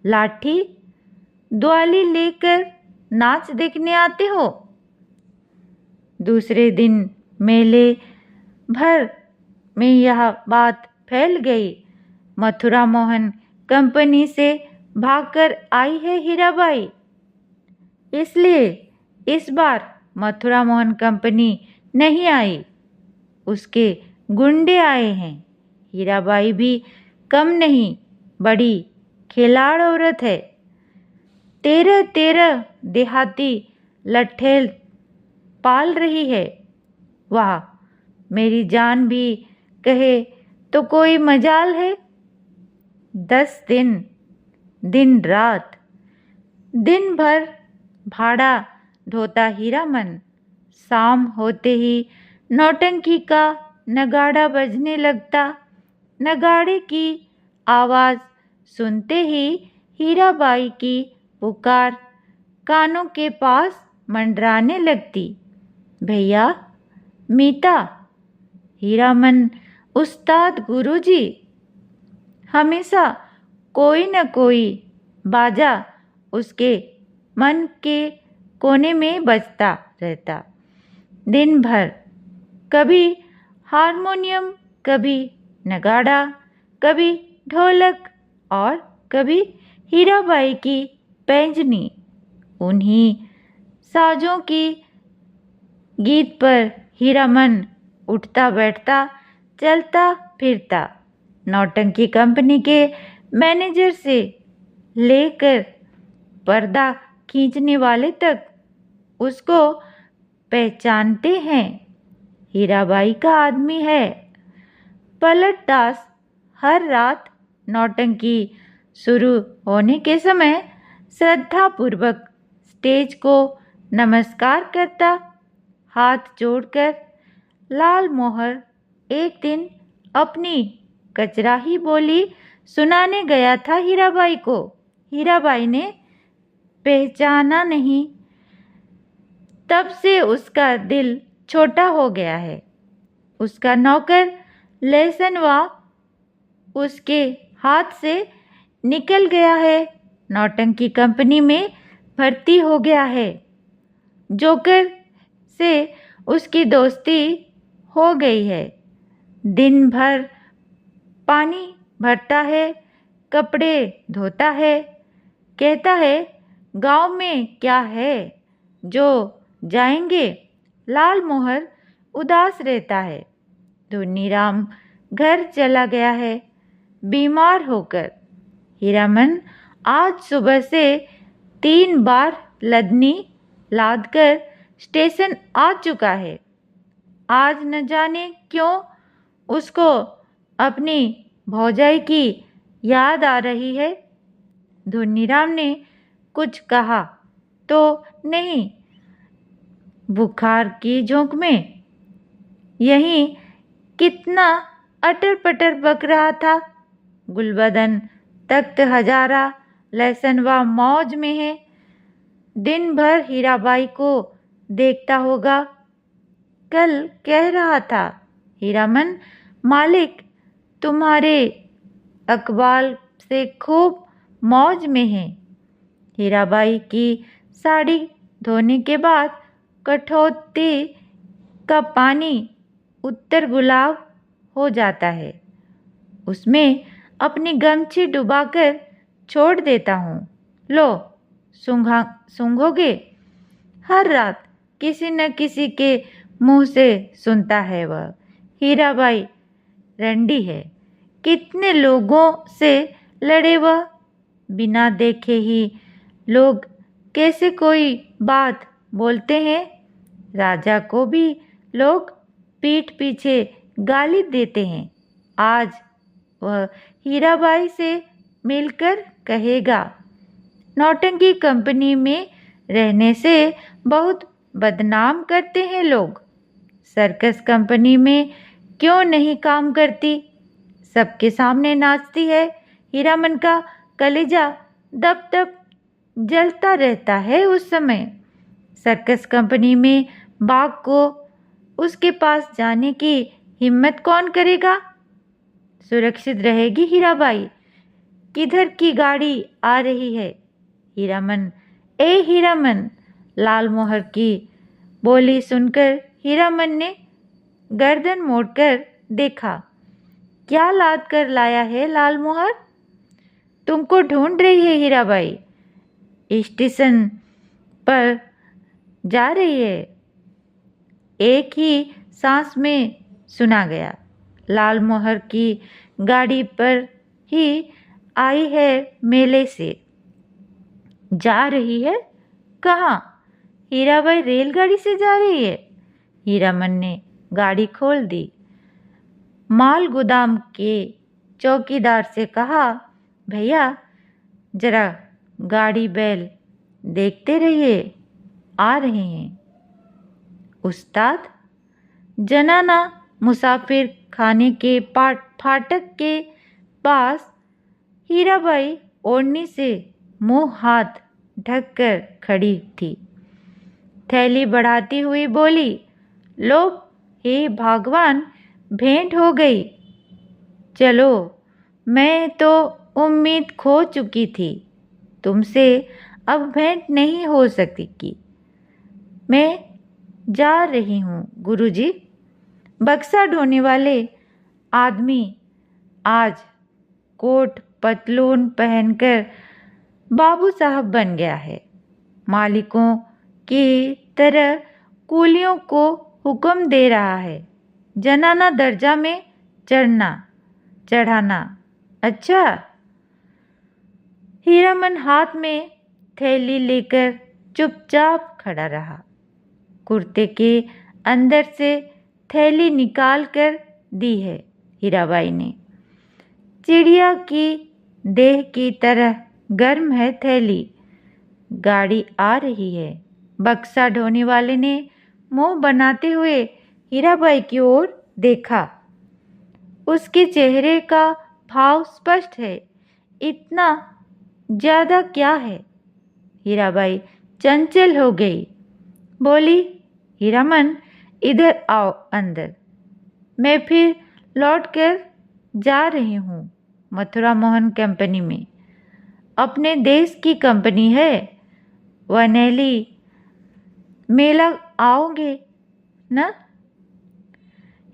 लाठी दुआली लेकर नाच देखने आते हो? दूसरे दिन मेले भर में यह बात फैल गई। मथुरा मोहन कंपनी से भागकर आई है हीराबाई, इसलिए इस बार मथुरा मोहन कंपनी नहीं आई, उसके गुंडे आए हैं। हीराबाई भी कम नहीं, बड़ी खिलाड़ औरत है। 13 देहाती लट्ठे पाल रही है। वाह, मेरी जान भी कहे तो कोई मजाल है। 10 दिन रात दिन भर भाड़ा ढोता हीरामन। शाम होते ही नौटंकी का नगाड़ा बजने लगता। नगाड़े की आवाज़ सुनते ही हीराबाई की पुकार कानों के पास मंडराने लगती। भैया, मीता। हीरामन उस्ताद गुरुजी। हमेशा कोई न कोई बाजा उसके मन के कोने में बजता रहता। दिन भर कभी हारमोनियम, कभी नगाड़ा, कभी ढोलक और कभी हीराबाई की पैंजनी। उन्हीं साजों की गीत पर हीरामन उठता बैठता, चलता फिरता। नौटंकी कंपनी के मैनेजर से लेकर पर्दा खींचने वाले तक उसको पहचानते हैं। हीराबाई का आदमी है। पलट दास हर रात नौटंकी शुरू होने के समय श्रद्धापूर्वक स्टेज को नमस्कार करता, हाथ जोड़कर। लाल मोहर एक दिन अपनी कचराही बोली सुनाने गया था हीराबाई को। हीराबाई ने पहचाना नहीं। तब से उसका दिल छोटा हो गया है। उसका नौकर लहसनवा उसके हाथ से निकल गया है। नौटंकी कंपनी में भर्ती हो गया है। जोकर से उसकी दोस्ती हो गई है। दिन भर पानी भरता है, कपड़े धोता है। कहता है, गांव में क्या है जो जाएंगे। लाल मोहर उदास रहता है। धुनीराम घर चला गया है बीमार होकर। हीरामन आज सुबह से 3 बार लदनी लादकर स्टेशन आ चुका है। आज न जाने क्यों उसको अपनी भौजाई की याद आ रही है। धुनीराम ने कुछ कहा तो नहीं। बुखार की झोंक में यहीं कितना अटर पटर बक रहा था। गुलबदन तख्त हजारा लहसनवा मौज में है। दिन भर हीराबाई को देखता होगा। कल कह रहा था, हीरामन, मालिक तुम्हारे अकबाल से खूब मौज में है। हीराबाई की साड़ी धोने के बाद कठौती का पानी उत्तर गुलाब हो जाता है। उसमें अपनी गमछी डुबाकर छोड़ देता हूँ। लो, सूंघोगे? हर रात किसी न किसी के मुंह से सुनता है वह। हीराबाई रंडी है। कितने लोगों से लड़े वह, बिना देखे ही लोग कैसे कोई बात बोलते हैं। राजा को भी लोग पीठ पीछे गाली देते हैं। आज वह हीराबाई से मिलकर कहेगा, नौटंकी कंपनी में रहने से बहुत बदनाम करते हैं लोग। सर्कस कंपनी में क्यों नहीं काम करती, सबके सामने नाचती है। हीरामन का कलेजा दब दब जलता रहता है उस समय। सर्कस कंपनी में बाघ को उसके पास जाने की हिम्मत कौन करेगा। सुरक्षित रहेगी हीराबाई। किधर की गाड़ी आ रही है। हीरामन, ए हीरामन। लालमोहर की बोली सुनकर हीरामन ने गर्दन मोड़कर देखा। क्या लाद कर लाया है लालमोहर। तुमको ढूंढ रही है हीराबाई। स्टेशन पर जा रही है। एक ही सांस में सुना गया। लालमोहर की गाड़ी पर ही आई है मेले से। जा रही है कहाँ। हीराबाई रेलगाड़ी से जा रही है। हीरामन ने गाड़ी खोल दी। माल गोदाम के चौकीदार से कहा, भैया जरा गाड़ी बैल देखते रहिए, आ रहे हैं। उस्ताद। जनाना मुसाफिर खाने के फाटक के पास हीराबाई ओढ़नी से मुंह हाथ ढककर खड़ी थी। थैली बढ़ाती हुई बोली, लो हे भगवान, भेंट हो गई। चलो, मैं तो उम्मीद खो चुकी थी। तुमसे अब भेंट नहीं हो सकेगी। मैं जा रही हूँ गुरुजी। बक्सा ढोने वाले आदमी आज कोट पतलून पहनकर बाबू साहब बन गया है। मालिकों की तरह कूलियों को हुक्म दे रहा है, जनाना दर्जा में चढ़ाना। अच्छा। हीरामन हाथ में थैली लेकर चुपचाप खड़ा रहा। कुर्ते के अंदर से थैली निकाल कर दी है हीराबाई ने। चिड़िया की देह की तरह गर्म है थैली। गाड़ी आ रही है। बक्सा ढोने वाले ने मुंह बनाते हुए हीराबाई की ओर देखा। उसके चेहरे का भाव स्पष्ट है। इतना ज्यादा क्या है। हीराबाई चंचल हो गई। बोली, हीरामन इधर आओ अंदर। मैं फिर लौट कर जा रही हूँ मथुरा मोहन कंपनी में। अपने देश की कंपनी है। वनैली मेला आओगे न।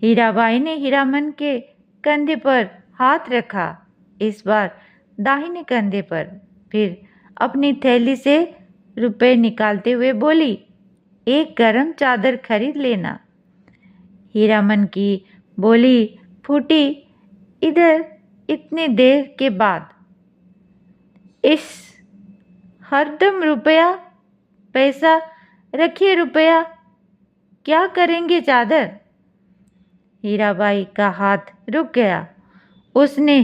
हीराबाई ने हीरामन के कंधे पर हाथ रखा, इस बार दाहिने कंधे पर। फिर अपनी थैली से रुपए निकालते हुए बोली, एक गरम चादर खरीद लेना। हीरामन की बोली फूटी, इधर इतनी देर के बाद। इस हरदम रुपया पैसा रखिए। रुपया क्या करेंगे चादर। हीराबाई का हाथ रुक गया। उसने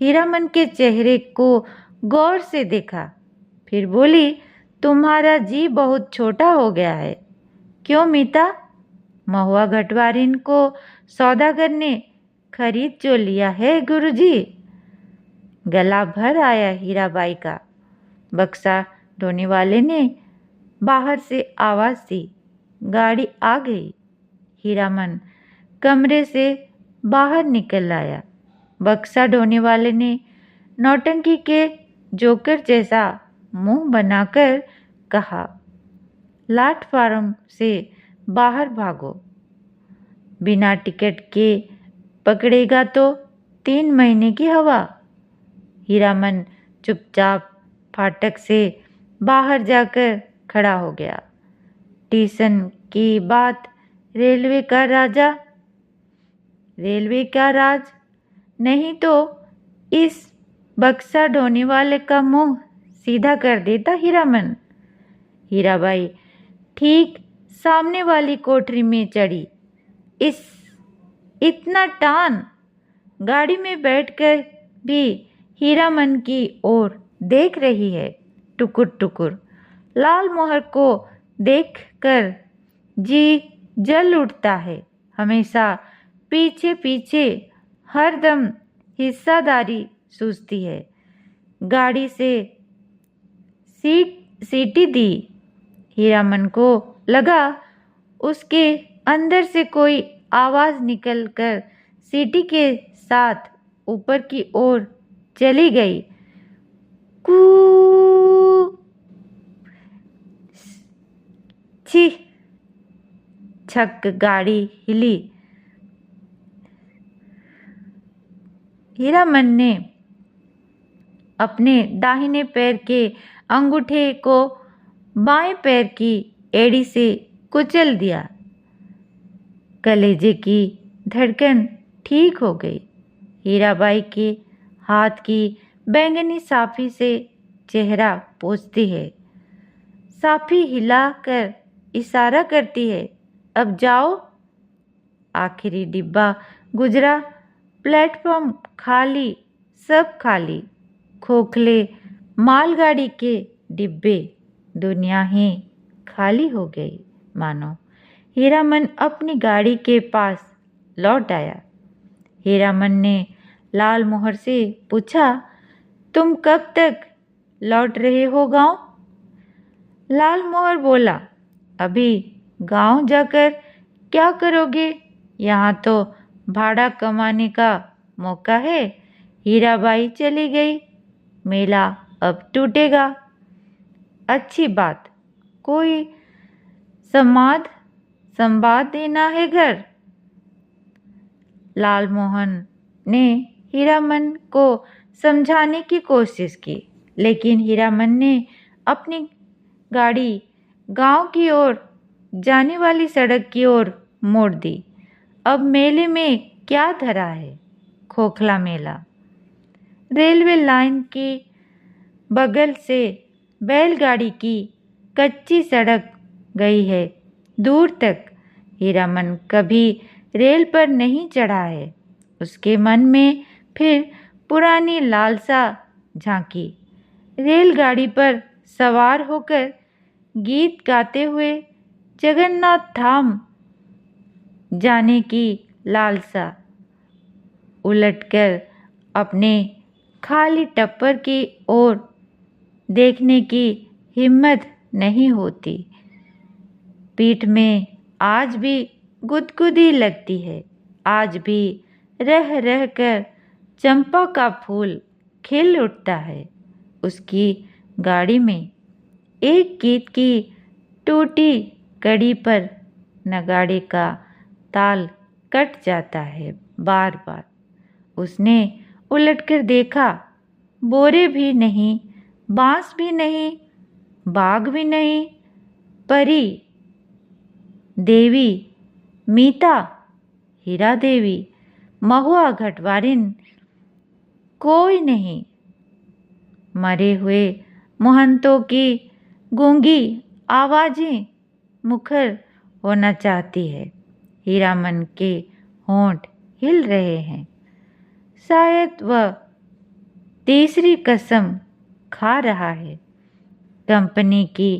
हीरामन के चेहरे को गौर से देखा। फिर बोली, तुम्हारा जी बहुत छोटा हो गया है। क्यों मीता। महुआ घटवारिन को सौदागर ने खरीद जो लिया है गुरुजी। गला भर आया हीराबाई का। बक्सा ढोने वाले ने बाहर से आवाज दी। गाड़ी आ गई। हीरामन कमरे से बाहर निकल आया। बक्सा ढोने वाले ने नौटंकी के जोकर जैसा मुंह बनाकर कहा, प्लेटफार्म से बाहर भागो। बिना टिकट के पकड़ेगा तो 3 महीने की हवा। हीरामन चुपचाप फाटक से बाहर जाकर खड़ा हो गया। स्टेशन की बात रेलवे का राज नहीं तो इस बक्सा ढोने वाले का मुंह सीधा कर देता हीरामन। हीराबाई ठीक सामने वाली कोठरी में चढ़ी। इतना टान गाड़ी में बैठकर भी हीरामन की ओर देख रही है, टुकुर टुकुर। लाल मोहर को देखकर जी जल उठता है। हमेशा पीछे पीछे हरदम हिस्सादारी सूझती है। गाड़ी से सीटी दी। हीरामन को लगा उसके अंदर से कोई आवाज निकलकर सीटी के साथ ऊपर की ओर चली गई। कू छी छक गाड़ी हिली। हीरामन ने अपने दाहिने पैर के अंगूठे को बाएं पैर की एड़ी से कुचल दिया। कलेजे की धड़कन ठीक हो गई। हीराबाई के हाथ की बैंगनी साफी से चेहरा पोंछती है। साफी हिलाकर इशारा करती है, अब जाओ। आखिरी डिब्बा गुजरा। प्लेटफॉर्म खाली, सब खाली। खोखले मालगाड़ी के डिब्बे, दुनिया ही खाली हो गई मानो। हीरामन अपनी गाड़ी के पास लौट आया। हीरामन ने लाल मोहर से पूछा, तुम कब तक लौट रहे हो गांव? लाल मोहर बोला, अभी गांव जाकर क्या करोगे? यहाँ तो भाड़ा कमाने का मौका है। हीराबाई चली गई, मेला अब टूटेगा। अच्छी बात, कोई संवाद देना है घर। लालमोहन ने हीरामन को समझाने की कोशिश की, लेकिन हीरामन ने अपनी गाड़ी गांव की ओर जाने वाली सड़क की ओर मोड़ दी। अब मेले में क्या धरा है? खोखला मेला। रेलवे लाइन की बगल से बैलगाड़ी की कच्ची सड़क गई है दूर तक। हीरामन कभी रेल पर नहीं चढ़ा है। उसके मन में फिर पुरानी लालसा झांकी। रेलगाड़ी पर सवार होकर गीत गाते हुए जगन्नाथ धाम जाने की लालसा। उलटकर अपने खाली टप्पर की ओर देखने की हिम्मत नहीं होती। पीठ में आज भी गुदगुदी लगती है। आज भी रह रह कर चंपा का फूल खिल उठता है उसकी गाड़ी में। एक गीत की टूटी कड़ी पर नगाड़े का ताल कट जाता है बार बार। उसने उलटकर देखा, बोरे भी नहीं, बांस भी नहीं, बाग भी नहीं, परी, देवी, मीता, हीरा देवी, महुआ घटवारिन, कोई नहीं। मरे हुए महंतों की गूंगी आवाजें मुखर होना चाहती है। हीरामन के होंठ हिल रहे हैं। शायद वह तीसरी कसम खा रहा है। कंपनी की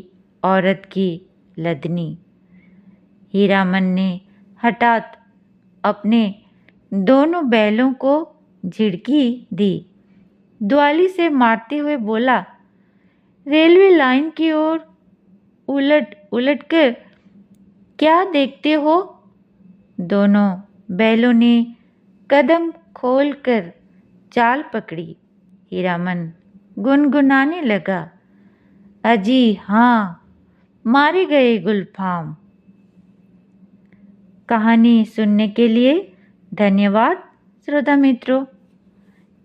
औरत की लदनी। हीरामन ने हठात अपने दोनों बैलों को झिड़की दी। द्वाली से मारते हुए बोला, रेलवे लाइन की ओर उलट कर क्या देखते हो? दोनों बैलों ने कदम खोलकर चाल पकड़ी। हीरामन गुनगुनाने लगा, अजी हाँ, मारे गए गुलफाम। कहानी सुनने के लिए धन्यवाद श्रोता मित्रों।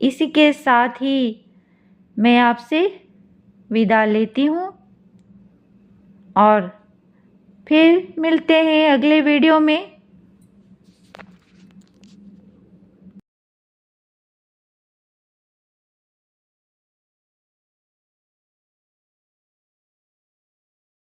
इसी के साथ ही मैं आपसे विदा लेती हूँ और फिर मिलते हैं अगले वीडियो में।